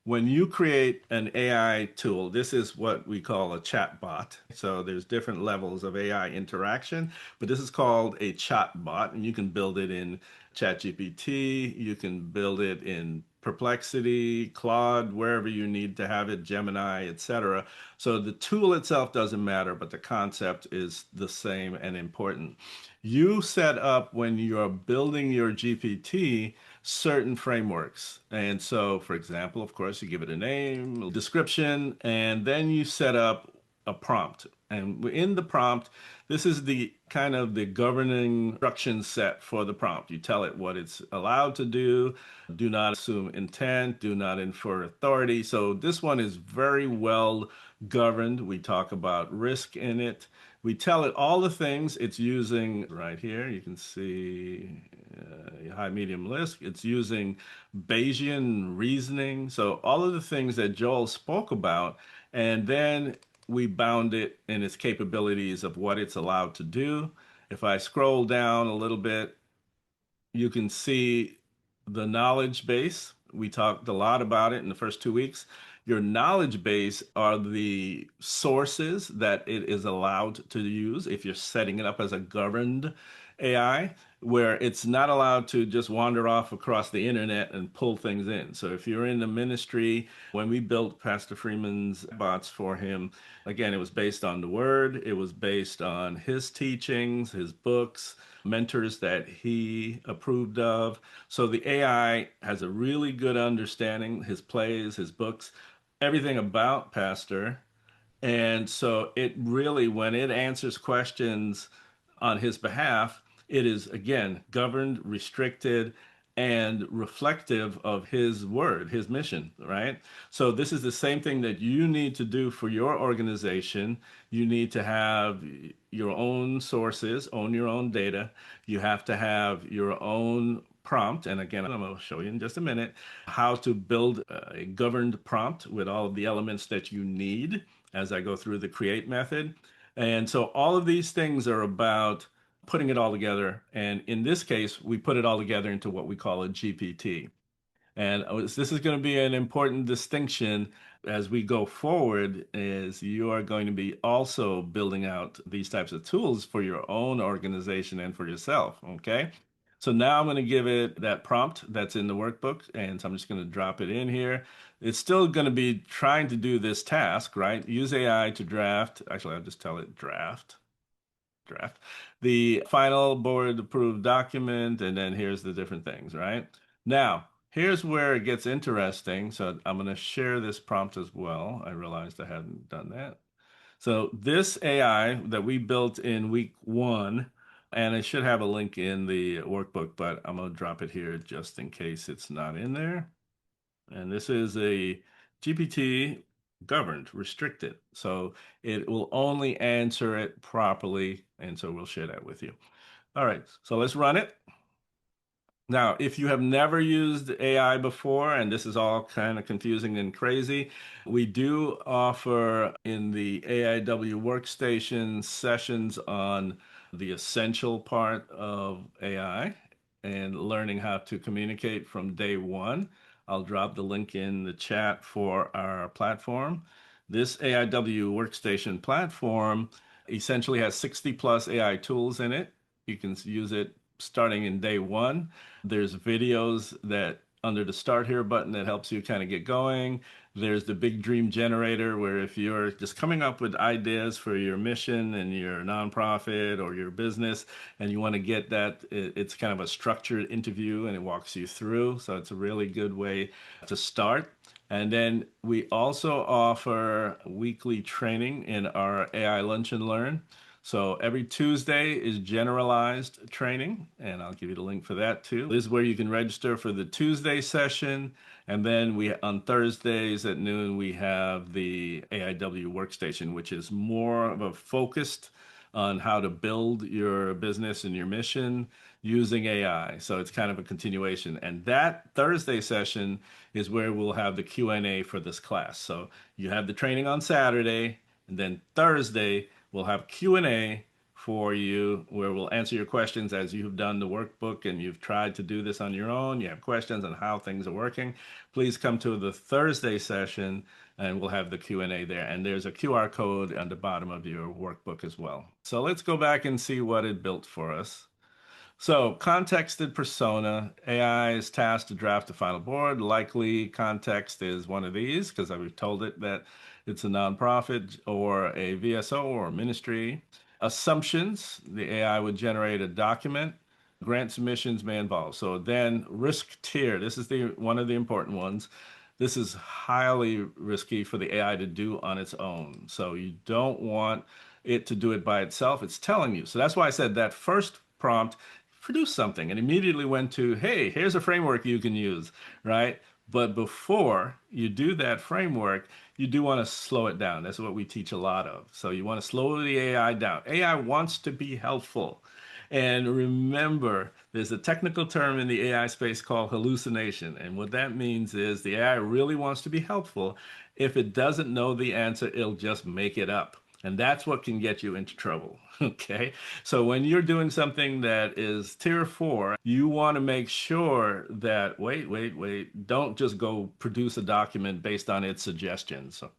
When you create an AI tool, this is what we call a chat bot. So there's different levels of AI interaction, but this is called a chat bot, and you can build it in ChatGPT, you can build it in Perplexity, Claude, wherever you need to have it, Gemini, etc. So the tool itself doesn't matter, but the concept is the same and important. You set up when you're building your GPT certain frameworks. And so, for example, of course, you give it a name, a description, and then you set up a prompt. And in the prompt, this is the kind of the governing instruction set for the prompt. You tell it what it's allowed to do not assume intent, do not infer authority. So this one is very well governed. We talk about risk in it. We tell it all the things it's using right here. You can see high, medium, risk. It's using Bayesian reasoning. So all of the things that Joel spoke about, and then we bound it in its capabilities of what it's allowed to do. If I scroll down a little bit, you can see the knowledge base. We talked a lot about it in the first 2 weeks. Your knowledge base are the sources that it is allowed to use if you're setting it up as a governed AI, where it's not allowed to just wander off across the internet and pull things in. So if you're in the ministry, when we built Pastor Freeman's bots for him, again, it was based on the word, it was based on his teachings, his books, mentors that he approved of. So the AI has a really good understanding, his plays, his books, everything about Pastor. And so it really, when it answers questions on his behalf, it is again governed, restricted, and reflective of his word, his mission, right? So this is the same thing that you need to do for your organization. You need to have your own sources, own your own data. You have to have your own prompt. And again, I'm going to show you in just a minute how to build a governed prompt with all of the elements that you need as I go through the create method. And so all of these things are about putting it all together. And in this case, we put it all together into what we call a GPT. And this is going to be an important distinction as we go forward, is you are going to be also building out these types of tools for your own organization and for yourself. Okay. So now I'm going to give it that prompt that's in the workbook. And so I'm just going to drop it in here. It's still going to be trying to do this task, right? Use AI to draft. Actually, I'll just tell it draft the final board approved document. And then here's the different things, right? Now, here's where it gets interesting. So I'm going to share this prompt as well. I realized I hadn't done that. So this AI that we built in week one, and it should have a link in the workbook, but I'm going to drop it here just in case it's not in there. And this is a GPT governed, restricted. So it will only answer it properly. And so we'll share that with you. All right, so let's run it. Now, if you have never used AI before, and this is all kind of confusing and crazy, we do offer in the AIW workstation sessions on the essential part of AI and learning how to communicate from day one. I'll drop the link in the chat for our platform. This AIW workstation platform essentially has 60 plus AI tools in it. You can use it starting in day one. There's videos that under the start here button that helps you kind of get going. There's the big dream generator where if you're just coming up with ideas for your mission and your nonprofit or your business and you want to get that, it's kind of a structured interview and it walks you through. So it's a really good way to start. And then we also offer weekly training in our AI Lunch and Learn. So every Tuesday is generalized training, and I'll give you the link for that too. This is where you can register for the Tuesday session, and then we on Thursdays at noon we have the AIW workstation, which is more of a focused on how to build your business and your mission using AI. So it's kind of a continuation. And that Thursday session is where we'll have the Q&A for this class. So you have the training on Saturday, and then Thursday we'll have Q&A for you where we'll answer your questions as you've done the workbook and you've tried to do this on your own. You have questions on how things are working. Please come to the Thursday session and we'll have the Q&A there. And there's a QR code on the bottom of your workbook as well. So let's go back and see what it built for us. So, contexted persona, AI is tasked to draft a final board. Likely context is one of these because I've told it that it's a nonprofit or a VSO or a ministry. Assumptions, the AI would generate a document. Grant submissions may involve. So then risk tier, this is the one of the important ones. This is highly risky for the AI to do on its own. So you don't want it to do it by itself. It's telling you. So that's why I said that first prompt, produce something, and immediately went to, hey, here's a framework you can use, right? But before you do that framework, you do want to slow it down. That's what we teach a lot of. So you want to slow the AI down. AI wants to be helpful. And remember, there's a technical term in the AI space called hallucination. And what that means is the AI really wants to be helpful. If it doesn't know the answer, it'll just make it up. And that's what can get you into trouble. Okay. So when you're doing something that is tier four, you want to make sure that, wait, don't just go produce a document based on its suggestions. So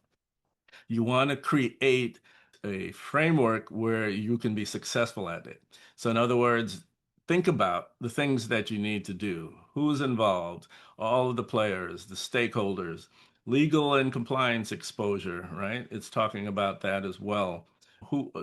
you want to create a framework where you can be successful at it. So, in other words, think about the things that you need to do, who's involved, all of the players, the stakeholders, legal and compliance exposure, right? It's talking about that as well.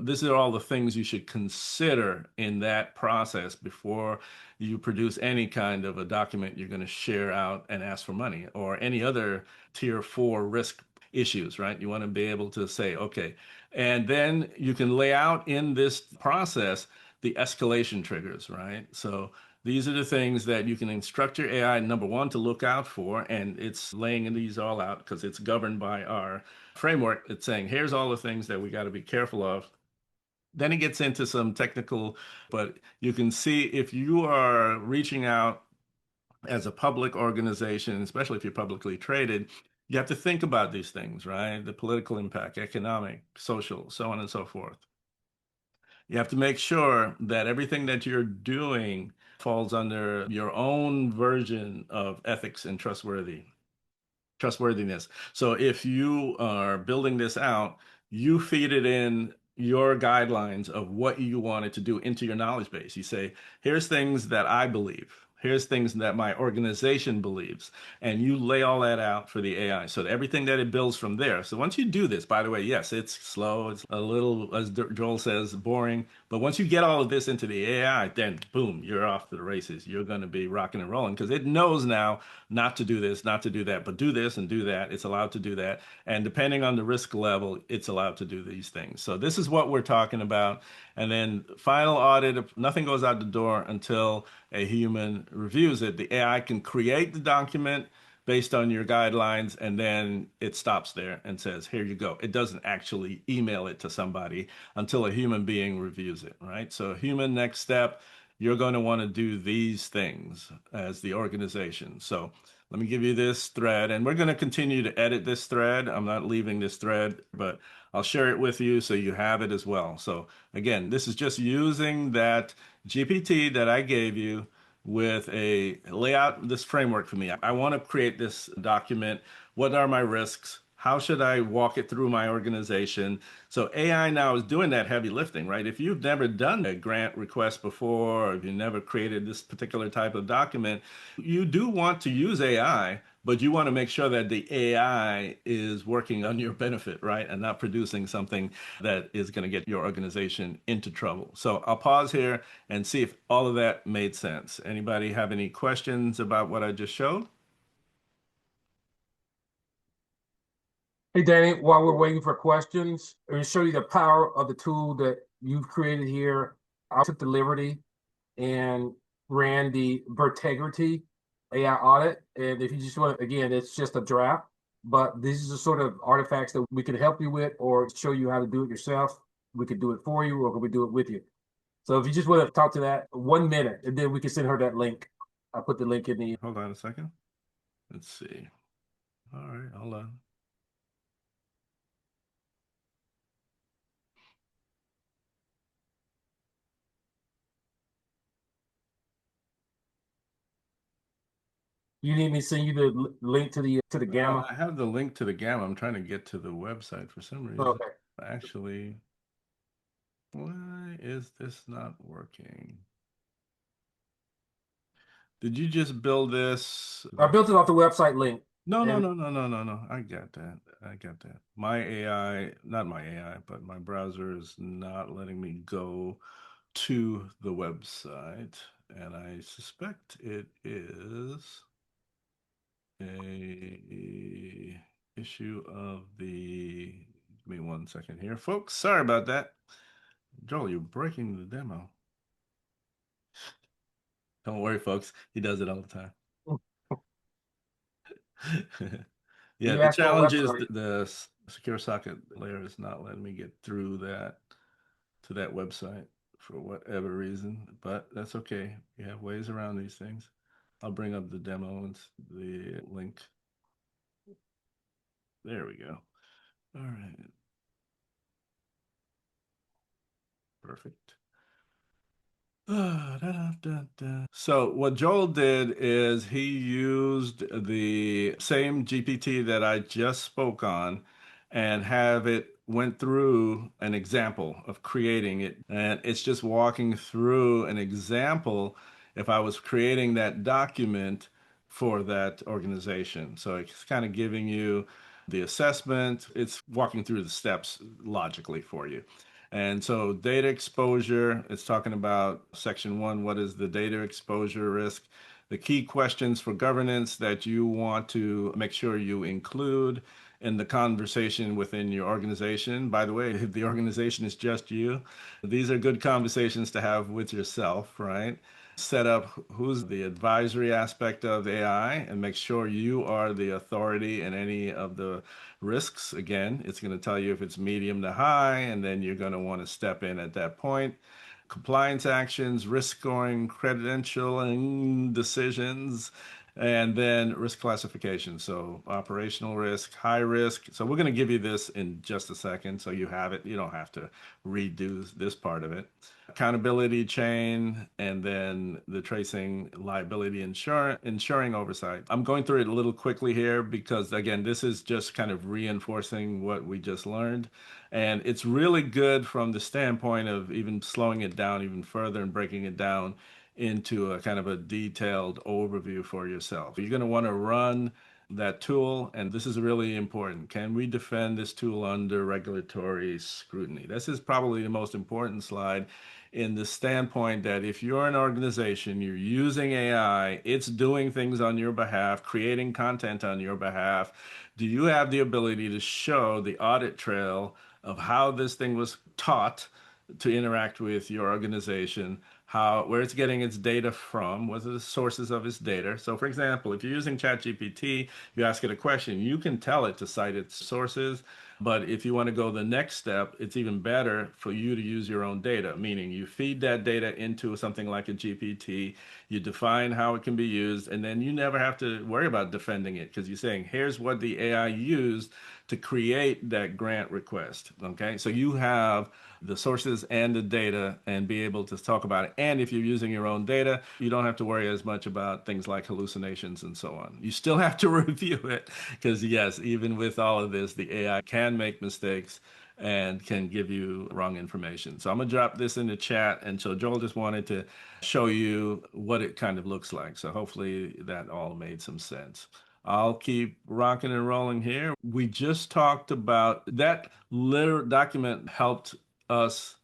These are all the things you should consider in that process before you produce any kind of a document you're going to share out and ask for money or any other tier four risk issues, right? You want to be able to say, okay, and then you can lay out in this process the escalation triggers, right? So these are the things that you can instruct your AI, number one, to look out for, and it's laying these all out because it's governed by our framework. It's saying, here's all the things that we got to be careful of. Then it gets into some technical, but you can see if you are reaching out as a public organization, especially if you're publicly traded, you have to think about these things, right? The political impact, economic, social, so on and so forth. You have to make sure that everything that you're doing falls under your own version of ethics and trustworthiness. So if you are building this out, you feed it in your guidelines of what you wanted to do into your knowledge base. You say, here's things that I believe. Here's things that my organization believes. And you lay all that out for the AI. So everything that it builds from there. So once you do this, by the way, yes, it's slow. It's a little, as Joel says, boring. But once you get all of this into the AI, then boom, you're off to the races. You're going to be rocking and rolling because it knows now not to do this, not to do that, but do this and do that. It's allowed to do that. And depending on the risk level, it's allowed to do these things. So this is what we're talking about. And then final audit, nothing goes out the door until a human reviews it. The AI can create the document based on your guidelines, and then it stops there and says, here you go. It doesn't actually email it to somebody until a human being reviews it, right? So, human next step, you're going to want to do these things as the organization. So, let me give you this thread, and we're going to continue to edit this thread. I'm not leaving this thread, but I'll share it with you so you have it as well. So, again, this is just using that GPT that I gave you with a layout, this framework for me. I want to create this document. What are my risks? How should I walk it through my organization? So AI now is doing that heavy lifting, right? If you've never done a grant request before, or if you never created this particular type of document, you do want to use AI, but you want to make sure that the AI is working on your benefit, right? And not producing something that is going to get your organization into trouble. So I'll pause here and see if all of that made sense. Anybody have any questions about what I just showed? Hey, Danny, while we're waiting for questions, I'm going to show you the power of the tool that you've created here. I took the liberty and ran the Vertegrity AI audit. And if you just want, again, it's just a draft, but these are the sort of artifacts that we can help you with or show you how to do it yourself. We could do it for you or we do it with you. So if you just want to talk to that 1 minute, and then we can send her that link. I'll put the link in the. Hold on a second. Let's see. All right, hold on. You need me to send you the link to the Gamma? I have the link to the Gamma. I'm trying to get to the website for some reason. Okay. Actually, why is this not working? Did you just build this? I built it off the website link. No, no, And no, no, no, no, no. I got that. I got that. My AI, not my AI, but my browser is not letting me go to the website. And I suspect it is a issue of the, give me 1 second here, folks. Sorry about that. Joel, you're breaking the demo. Don't worry, folks. He does it all the time. Yeah, you the asked for a challenge is website. the secure socket layer is not letting me get through that to that website for whatever reason, but that's okay. We have ways around these things. I'll bring up the demo and the link. There we go. All right. Perfect. So what Joel did is he used the same GPT that I just spoke on and have it went through an example of creating it. And it's just walking through an example if I was creating that document for that organization. So it's kind of giving you the assessment. It's walking through the steps logically for you. And so data exposure, it's talking about section 1, what is the data exposure risk? The key questions for governance that you want to make sure you include in the conversation within your organization. By the way, if the organization is just you, these are good conversations to have with yourself, right? Set up who's the advisory aspect of AI and make sure you are the authority in any of the risks. Again, it's going to tell you if it's medium to high, and then you're going to want to step in at that point. Compliance actions, risk scoring, credentialing decisions, And then risk classification. So operational risk, high risk. So we're going to give you this in just a second. So you have it. You don't have to redo this part of it. Accountability chain, and then the tracing liability ensuring oversight. I'm going through it a little quickly here because again, this is just kind of reinforcing what we just learned. And it's really good from the standpoint of even slowing it down even further and breaking it down into a kind of a detailed overview for yourself. You're going to want to run that tool, and this is really important. Can we defend this tool under regulatory scrutiny? This is probably the most important slide in the standpoint that if you're an organization, you're using AI, it's doing things on your behalf, creating content on your behalf. Do you have the ability to show the audit trail of how this thing was taught to interact with your organization, how where it's getting its data from, what are the sources of its data? So for example, if you're using ChatGPT, you ask it a question, you can tell it to cite its sources. But if you want to go the next step, it's even better for you to use your own data, meaning you feed that data into something like a GPT, you define how it can be used, and then you never have to worry about defending it because you're saying, here's what the AI used to create that grant request. Okay, so you have the sources and the data and be able to talk about it. And if you're using your own data, you don't have to worry as much about things like hallucinations and so on. You still have to review it because, yes, even with all of this, the AI can make mistakes and can give you wrong information. So I'm gonna drop this in the chat. And so Joel just wanted to show you what it kind of looks like. So hopefully that all made some sense. I'll keep rocking and rolling here. We just talked about that literal document helped us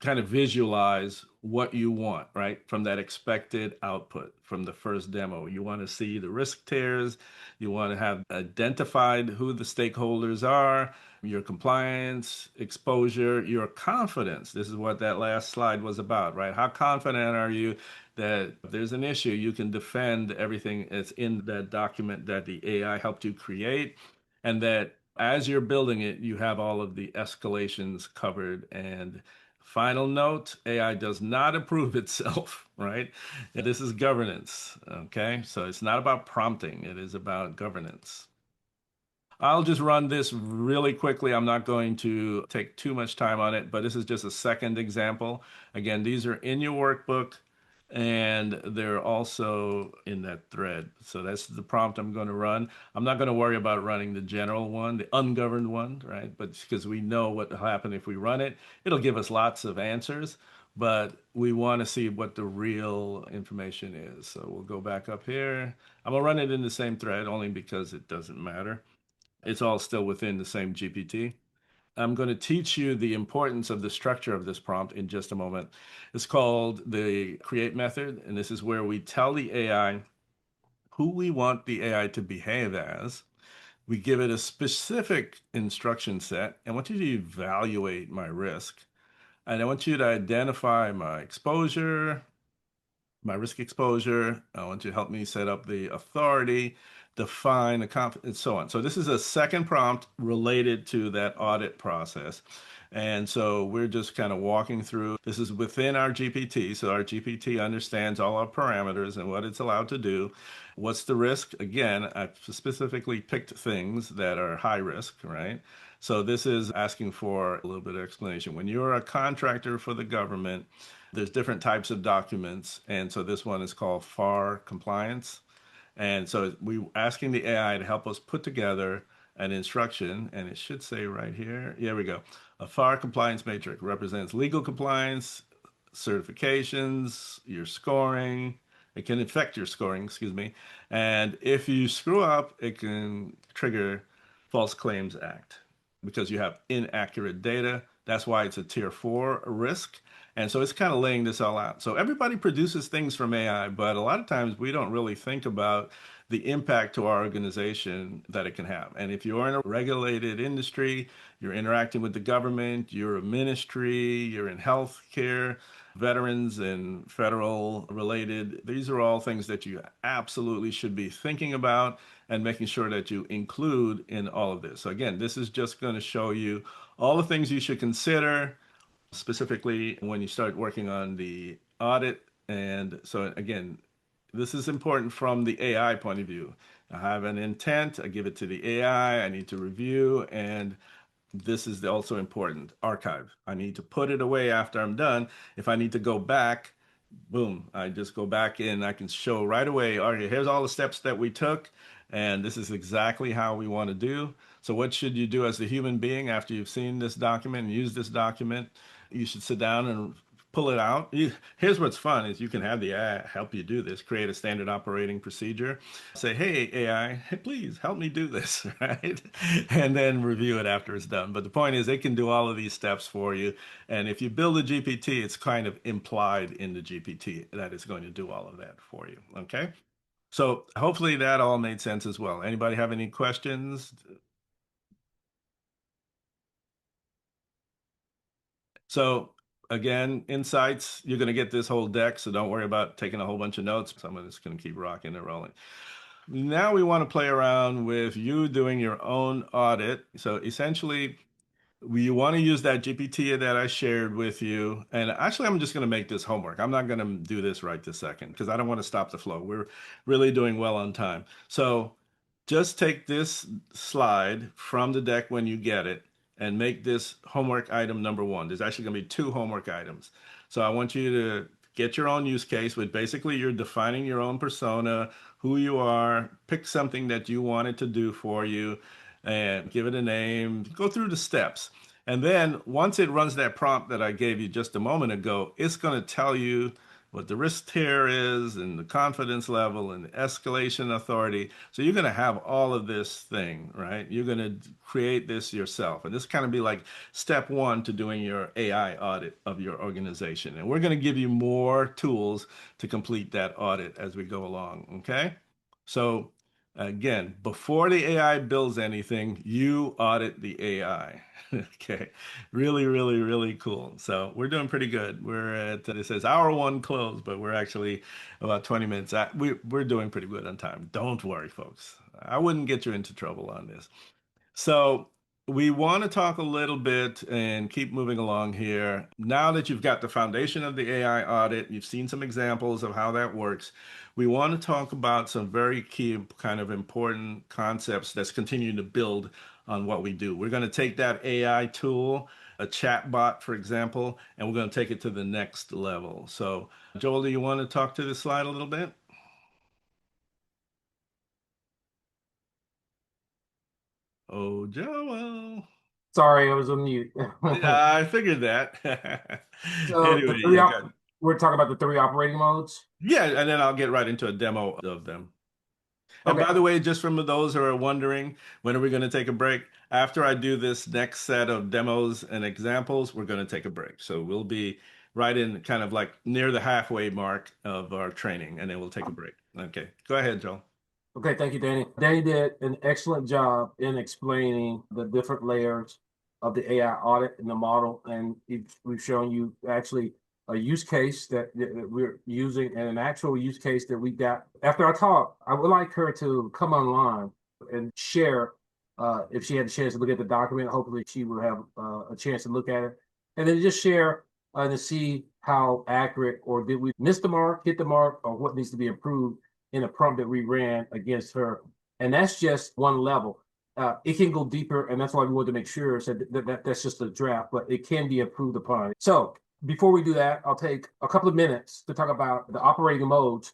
kind of visualize what you want, right? From that expected output from the first demo. You want to see the risk tiers. You want to have identified who the stakeholders are, your compliance, exposure, your confidence. This is what that last slide was about, right? How confident are you that if there's an issue, you can defend everything that's in that document that the AI helped you create, and that as you're building it, you have all of the escalations covered. And final note, AI does not approve itself, right? This is governance, okay? So it's not about prompting, it is about governance. I'll just run this really quickly. I'm not going to take too much time on it, but this is just a second example. Again, these are in your workbook and they're also in that thread. So that's the prompt I'm going to run. I'm not going to worry about running the general one, the ungoverned one, right? But because we know what will happen if we run it, it'll give us lots of answers, but we want to see what the real information is. So we'll go back up here. I'm going to run it in the same thread only because it doesn't matter. It's all still within the same GPT. I'm going to teach you the importance of the structure of this prompt in just a moment. It's called the create method, and this is where we tell the AI who we want the AI to behave as. We give it a specific instruction set. I want you to evaluate my risk, and I want you to identify my exposure, my risk exposure. I want you to help me set up the authority, define the confidence, and so on. So this is a second prompt related to that audit process. And so we're just kind of walking through. This is within our GPT. So our GPT understands all our parameters and what it's allowed to do. What's the risk? Again, I've specifically picked things that are high risk, right? So this is asking for a little bit of explanation. When you're a contractor for the government, there's different types of documents. And so this one is called FAR compliance. And so we asking the AI to help us put together an instruction, and it should say right here, here we go. A FAR compliance matrix represents legal compliance, certifications, your scoring. It can affect your scoring, excuse me. And if you screw up, it can trigger False Claims Act because you have inaccurate data. That's why it's a tier 4 risk. And so it's kind of laying this all out. So everybody produces things from AI, but a lot of times we don't really think about the impact to our organization that it can have. And if you're in a regulated industry, you're interacting with the government, you're a ministry, you're in healthcare, veterans and federal related, these are all things that you absolutely should be thinking about and making sure that you include in all of this. So again, this is just going to show you all the things you should consider specifically when you start working on the audit. And so again, This is important from the AI point of view. I have an intent, I give it to the AI, I need to review, and this is also important. Archive. I need to put it away after I'm done. If I need to go back, boom, I just go back in. I can show right away, all right, here's all the steps that we took, and this is exactly how we want to do. So, what should you do as a human being after you've seen this document and used this document? You should sit down and pull it out. Here's what's fun is you can have the AI help you do this, create a standard operating procedure, say, hey, AI, please help me do this, right? And then review it after it's done. But the point is, it can do all of these steps for you. And if you build a GPT, it's kind of implied in the GPT that it's going to do all of that for you. Okay. So hopefully that all made sense as well. Anybody have any questions? So again, insights, you're going to get this whole deck, so don't worry about taking a whole bunch of notes. Some of this going to keep rocking and rolling. Now we want to play around with you doing your own audit. So essentially, you want to use that GPT that I shared with you. And actually, I'm just going to make this homework. I'm not going to do this right this second because I don't want to stop the flow. We're really doing well on time. So just take this slide from the deck when you get it and make this homework item number one. There's actually going to be two homework items. So I want you to get your own use case with basically you're defining your own persona, who you are, pick something that you want it to do for you and give it a name, go through the steps. And then once it runs that prompt that I gave you just a moment ago, it's going to tell you what the risk tier is and the confidence level and the escalation authority. So you're going to have all of this thing, right? You're going to create this yourself. And this kind of be like step one to doing your AI audit of your organization. And we're going to give you more tools to complete that audit as we go along, okay? So again, before the AI builds anything, you audit the AI. Okay. Really, really, really cool. So we're doing pretty good. We're at, it says hour one close, but we're actually about 20 minutes. We're doing pretty good on time. Don't worry, folks. I wouldn't get you into trouble on this. So we want to talk a little bit and keep moving along here. Now that you've got the foundation of the AI audit, you've seen some examples of how that works. We want to talk about some very key kind of important concepts that's continuing to build on what we do. We're going to take that AI tool, a chat bot, for example, and we're going to take it to the next level. So, Joel, do you want to talk to this slide a little bit? Oh, Joel. Sorry, I was on mute. Yeah, I figured that. So Anyway, yeah, good. we're talking about the three operating modes. Yeah, and then I'll get right into a demo of them. And Okay. by the way, just from those who are wondering, when are we going to take a break? After I do this next set of demos and examples, we're going to take a break. So we'll be right in kind of like near the halfway mark of our training, and then we'll take a break. Okay, go ahead, Joel. Okay, thank you, Danny. Danny did an excellent job in explaining the different layers of the AI audit and the model, and we've shown you actually a use case that we're using and an actual use case that we got. After our talk, I would like her to come online and share, if she had a chance to look at the document, hopefully she will have a chance to look at it, and then just share to see how accurate or did we miss the mark, hit the mark, or what needs to be improved in a prompt that we ran against her. And that's just one level. It can go deeper, and that's why we wanted to make sure so that's just a draft, but it can be improved upon. So before we do that, I'll take a couple of minutes to talk about the operating modes.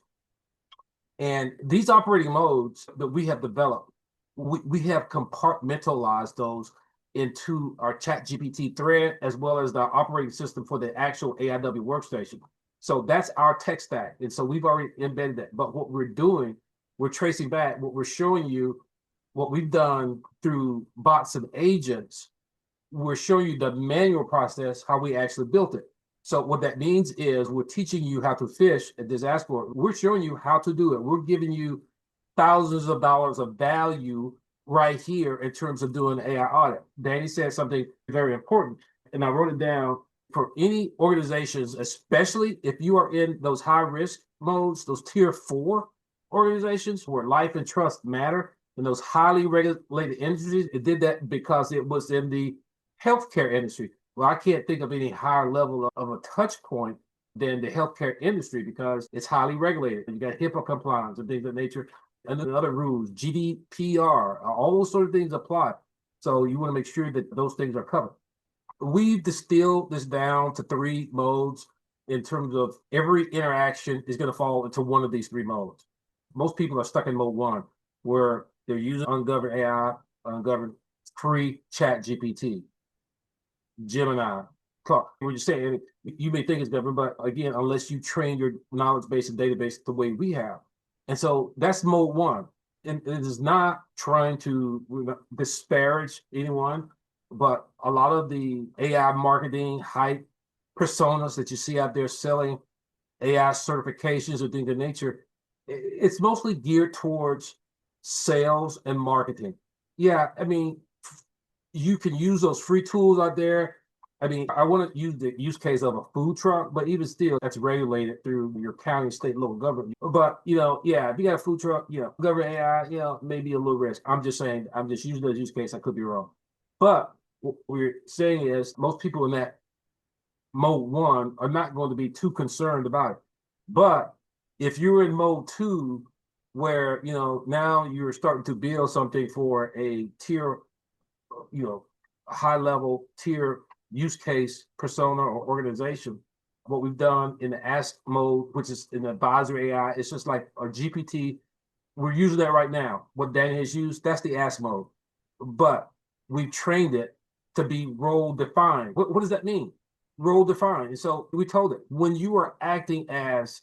And these operating modes that we have developed, we have compartmentalized those into our chat GPT thread, as well as the operating system for the actual AIW workstation. So that's our tech stack. And so we've already embedded that. But what we're doing, we're tracing back what we're showing you, what we've done through bots and agents. We're showing you the manual process, how we actually built it. So what that means is we're teaching you how to fish at this dashboard. We're showing you how to do it. We're giving you thousands of dollars of value right here in terms of doing AI audit. Danny said something very important, and I wrote it down for any organizations, especially if you are in those high risk modes, those tier 4 organizations where life and trust matter, in those highly regulated industries. It did that because it was in the healthcare industry. Well, I can't think of any higher level of a touch point than the healthcare industry because it's highly regulated. You got HIPAA compliance and things of that nature, and then other rules, GDPR, all those sort of things apply. So you want to make sure that those things are covered. We've distilled this down to 3 modes in terms of every interaction is going to fall into one of these 3 modes. Most people are stuck in mode 1, where they're using ungoverned AI, ungoverned free chat GPT, Gemini, Clark. What you're saying, you may think it's governed, but again, unless you train your knowledge base and database the way we have. And so that's mode 1. And it is not trying to disparage anyone, but a lot of the AI marketing hype personas that you see out there selling AI certifications or things of nature, it's mostly geared towards sales and marketing. Yeah, I mean, you can use those free tools out there. I mean, I want to use the use case of a food truck, but even still, that's regulated through your county, state, local government. But, yeah, if you got a food truck, government AI, maybe a little risk. I'm just saying, I'm just using those use case. I could be wrong. But what we're saying is most people in that mode 1 are not going to be too concerned about it. But if you're in mode 2, where, now you're starting to build something for a tier, high level tier use case persona or organization, what we've done in the ask mode, which is in the advisory AI, it's just like a GPT. We're using that right now. What Danny has used, that's the ask mode. But we've trained it to be role defined. What does that mean? Role defined. And so we told it, when you are acting as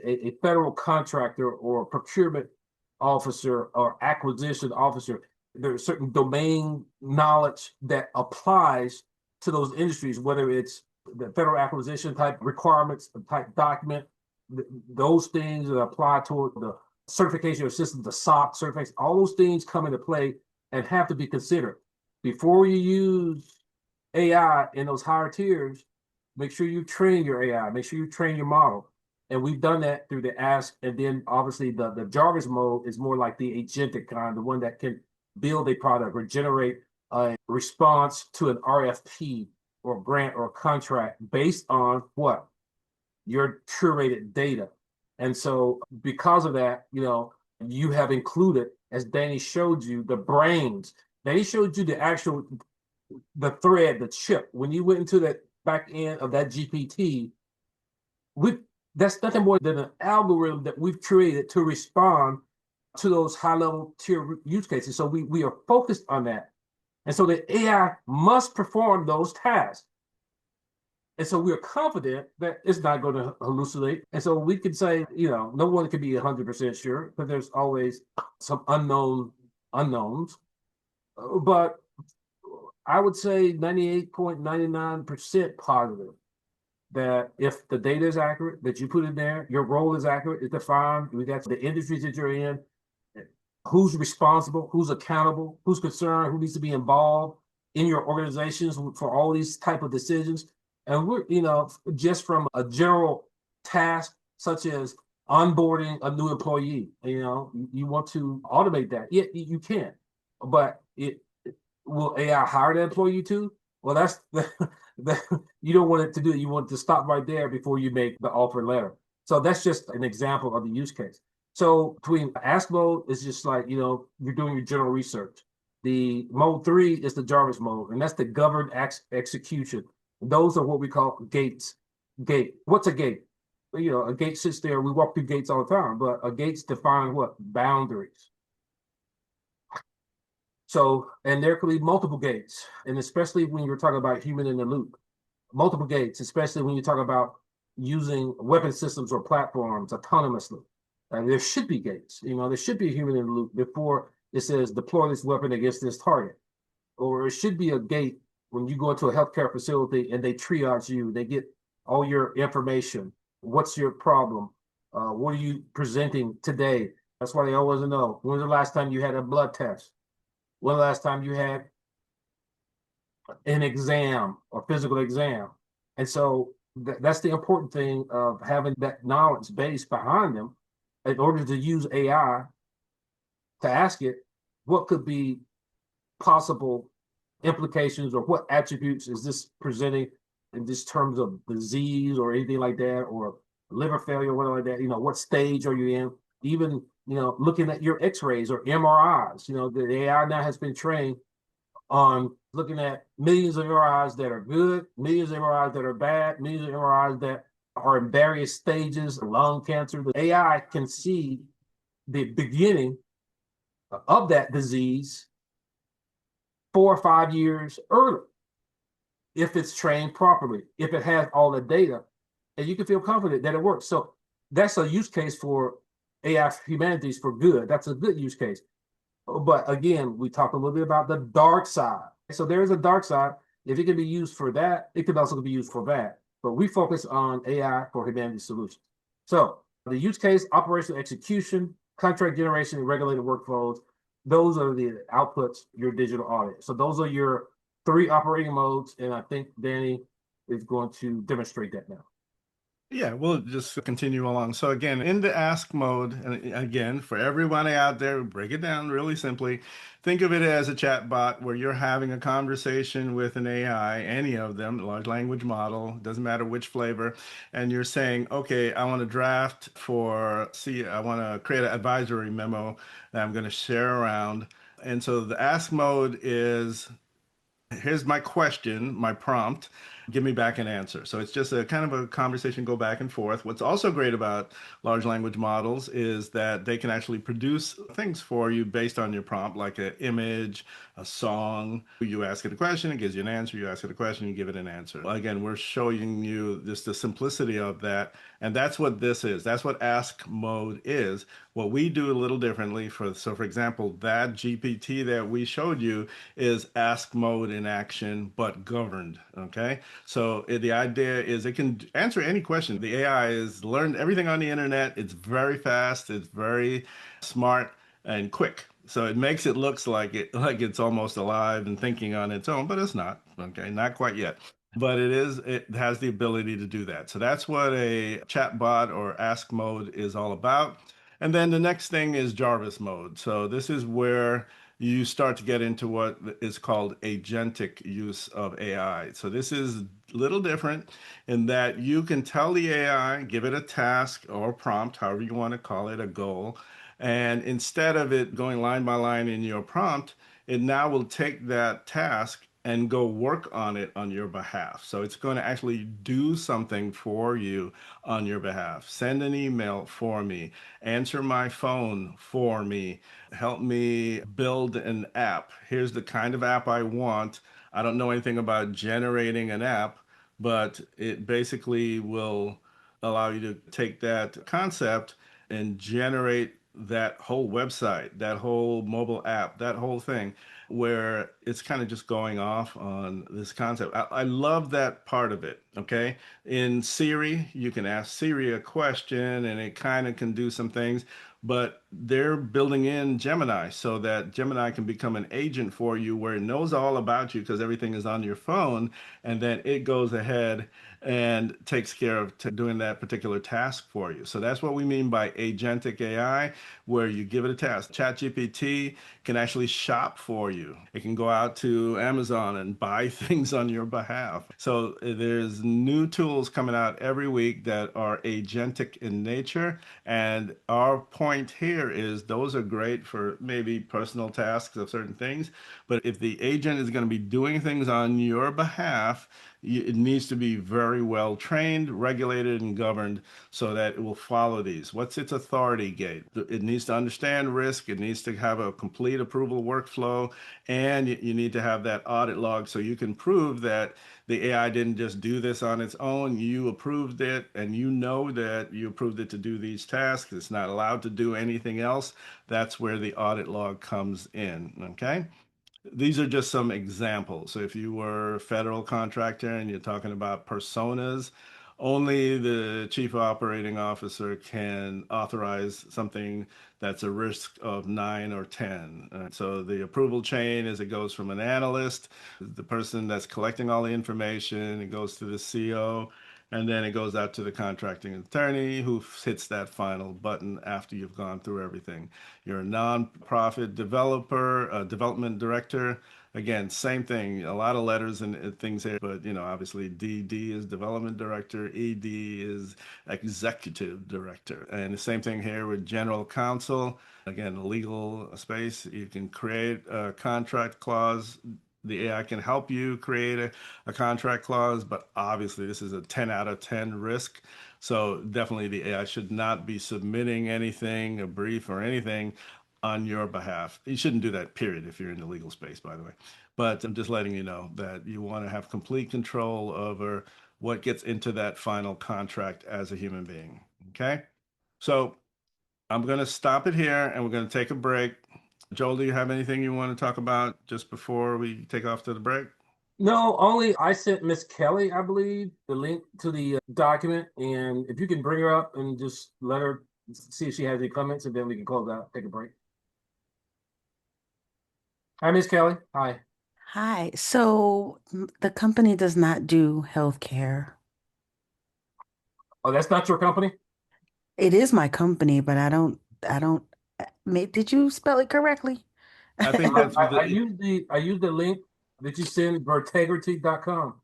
a federal contractor or procurement officer or acquisition officer, there's certain domain knowledge that applies to those industries, whether it's the federal acquisition type requirements, type document, those things that apply to the certification of systems, the SOC certification, all those things come into play and have to be considered. Before you use AI in those higher tiers, make sure you train your AI, make sure you train your model. And we've done that through the ask. And then obviously the Jarvis mode is more like the agentic kind, the one that can build a product or generate a response to an RFP or grant or contract based on what? Your curated data. And so because of that, you have included, as Danny showed you, the brains. Danny showed you the thread, the chip. When you went into that back end of that GPT, that's nothing more than an algorithm that we've created to respond to those high-level tier use cases. So we are focused on that. And so the AI must perform those tasks. And so we're confident that it's not going to hallucinate. And so we can say, no one can be 100% sure, but there's always some unknowns. But I would say 98.99% positive that if the data is accurate, that you put in there, your role is accurate, it's defined, we got the industries that you're in, who's responsible, who's accountable, who's concerned, who needs to be involved in your organizations for all these type of decisions. And we're, just from a general task such as onboarding a new employee, you want to automate that. Yeah, you can, but will AI hire that employee too? Well, that's you don't want it to do it. You want it to stop right there before you make the offer letter. So that's just an example of the use case. So between ask mode is just like, you're doing your general research. The mode 3 is the Jarvis mode, and that's the governed execution. Those are what we call gates. Gate. What's a gate? A gate sits there. We walk through gates all the time, but a gates define what? Boundaries. So, and there could be multiple gates, and especially when you're talking about human in the loop, multiple gates, especially when you talk about using weapon systems or platforms autonomously. There should be gates. There should be a human in the loop before it says deploy this weapon against this target. Or it should be a gate when you go into a healthcare facility and they triage you. They get all your information. What's your problem? What are you presenting today? That's why they always know. When's the last time you had a blood test? When the last time you had an exam or physical exam? And so that's the important thing of having that knowledge base behind them in order to use AI to ask it what could be possible implications or what attributes is this presenting in just terms of disease or anything like that, or liver failure or whatever like that. What stage are you in? Even looking at your X-rays or MRIs. The AI now has been trained on looking at millions of MRIs that are good, millions of MRIs that are bad, millions of MRIs that are in various stages of lung cancer. The AI can see the beginning of that disease 4 or 5 years early if it's trained properly, if it has all the data, and you can feel confident that it works. So that's a use case for AI for humanities for good. That's a good use case. But again, we talk a little bit about the dark side. So there is a dark side. If it can be used for that, it could also be used for that. But we focus on AI for humanity solutions. So the use case, operational execution, contract generation, and regulated workflows, those are the outputs, your digital audit. So those are your 3 operating modes. And I think Danny is going to demonstrate that now. Yeah, we'll just continue along. So again, in the ask mode, and again, for everybody out there, break it down really simply. Think of it as a chat bot where you're having a conversation with an AI, any of them, large language model, doesn't matter which flavor, and you're saying, okay, I want to draft for, see, I want to create an advisory memo that I'm going to share around. And so the ask mode is, here's my question, my prompt, give me back an answer. So it's just a kind of a conversation, go back and forth. What's also great about large language models is that they can actually produce things for you based on your prompt, like an image, a song. You ask it a question, it gives you an answer. You ask it a question, you give it an answer. Again, we're showing you just the simplicity of that. And that's what this is. That's what ask mode is. What we do a little differently so for example, that GPT that we showed you is ask mode in action, but governed. Okay. So the idea is it can answer any question. The AI has learned everything on the internet. It's very fast. It's very smart and quick. So it makes it looks like it's almost alive and thinking on its own, but it's not. Okay, not quite yet. But it has the ability to do that. So that's what a chatbot or ask mode is all about. And then the next thing is Jarvis mode. So this is where you start to get into what is called agentic use of AI. So this is a little different in that you can tell the AI, give it a task or prompt, however you want to call it, a goal. And instead of it going line by line in your prompt, it now will take that task and go work on it on your behalf. So it's going to actually do something for you on your behalf. Send an email for me, answer my phone for me, help me build an app. Here's the kind of app I want. I don't know anything about generating an app, but it basically will allow you to take that concept and generate that whole website, that whole mobile app, that whole thing, where it's kind of just going off on this concept. I love that part of it. Okay. In Siri, you can ask Siri a question and it kind of can do some things, but they're building in Gemini so that Gemini can become an agent for you where it knows all about you because everything is on your phone. And then it goes ahead and takes care of doing that particular task for you. So that's what we mean by agentic AI, where you give it a task. ChatGPT can actually shop for you. It can go out to Amazon and buy things on your behalf. So there's new tools coming out every week that are agentic in nature. And our point here is those are great for maybe personal tasks of certain things. But if the agent is going to be doing things on your behalf, it needs to be very well trained, regulated, and governed so that it will follow these. What's its authority gate? It needs to understand risk. It needs to have a complete approval workflow. And you need to have that audit log so you can prove that the AI didn't just do this on its own. You approved it and you know that you approved it to do these tasks. It's not allowed to do anything else. That's where the audit log comes in. Okay. These are just some examples. So if you were a federal contractor and you're talking about personas, only the chief operating officer can authorize something that's a risk of 9 or 10. So the approval chain is it goes from an analyst, the person that's collecting all the information, it goes to the CO, And then it goes out to the contracting attorney who hits that final button after you've gone through everything. You're a nonprofit developer, a development director. Again, same thing. A lot of letters and things here, but obviously DD is development director, ED is executive director. And the same thing here with general counsel. Again, a legal space. You can create a contract clause. The AI can help you create a contract clause, but obviously this is a 10 out of 10 risk. So definitely the AI should not be submitting anything, a brief or anything on your behalf. You shouldn't do that, period, if you're in the legal space, by the way. But I'm just letting you know that you want to have complete control over what gets into that final contract as a human being. Okay? So I'm going to stop it here and we're going to take a break. Joel, do you have anything you want to talk about just before we take off to the break? No, only I sent Miss Kelly, I believe, the link to the document. And if you can bring her up and just let her see if she has any comments, and then we can close out, take a break. Hi, Miss Kelly. Hi. Hi. So the company does not do healthcare. Oh, that's not your company? It is my company, but I don't, did you spell it correctly? I think that's I used the link that you sent, vertegrity.com.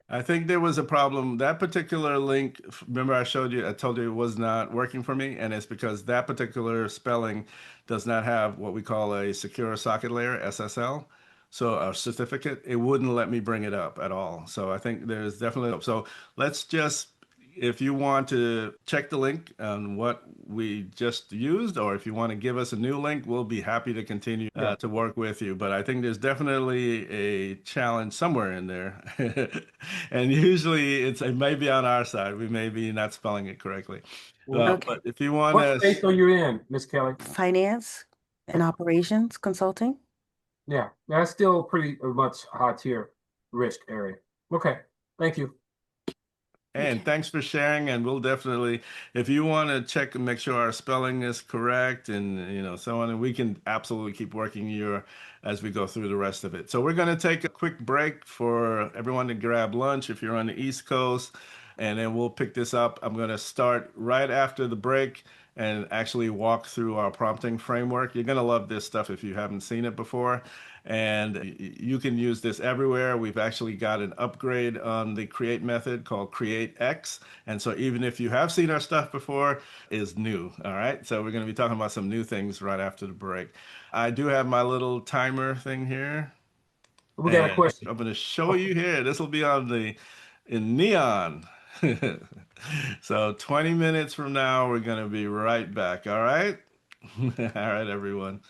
I think there was a problem. That particular link, remember I showed you, I told you it was not working for me, and it's because that particular spelling does not have what we call a secure socket layer, SSL. So a certificate, it wouldn't let me bring it up at all. So I think there's definitely, so let's just, if you want to check the link on what we just used, or if you want to give us a new link, we'll be happy to continue Yeah. to work with you. But I think there's definitely a challenge somewhere in there. And usually it may be on our side. We may be not spelling it correctly. What, Okay. But if you want what to, space are you in, Miss Kelly? Finance and operations consulting. Yeah, that's still pretty much high tier risk area. Okay, thank you. and Okay. thanks for sharing. And we'll definitely, if you want to check and make sure our spelling is correct and so on, and we can absolutely keep working your as we go through the rest of it. So we're going to take a quick break for everyone to grab lunch if you're on the East Coast, and then we'll pick this up. I'm going to start right after the break and actually walk through our prompting framework. You're going to love this stuff if you haven't seen it before. And you can use this everywhere. We've actually got an upgrade on the create method called create X. And so even if you have seen our stuff before, is new. All right. So we're going to be talking about some new things right after the break. I do have my little timer thing here. We got a And question. I'm going to show you here. This will be on the in neon. So 20 minutes from now, we're going to be right back. All right. All right, everyone.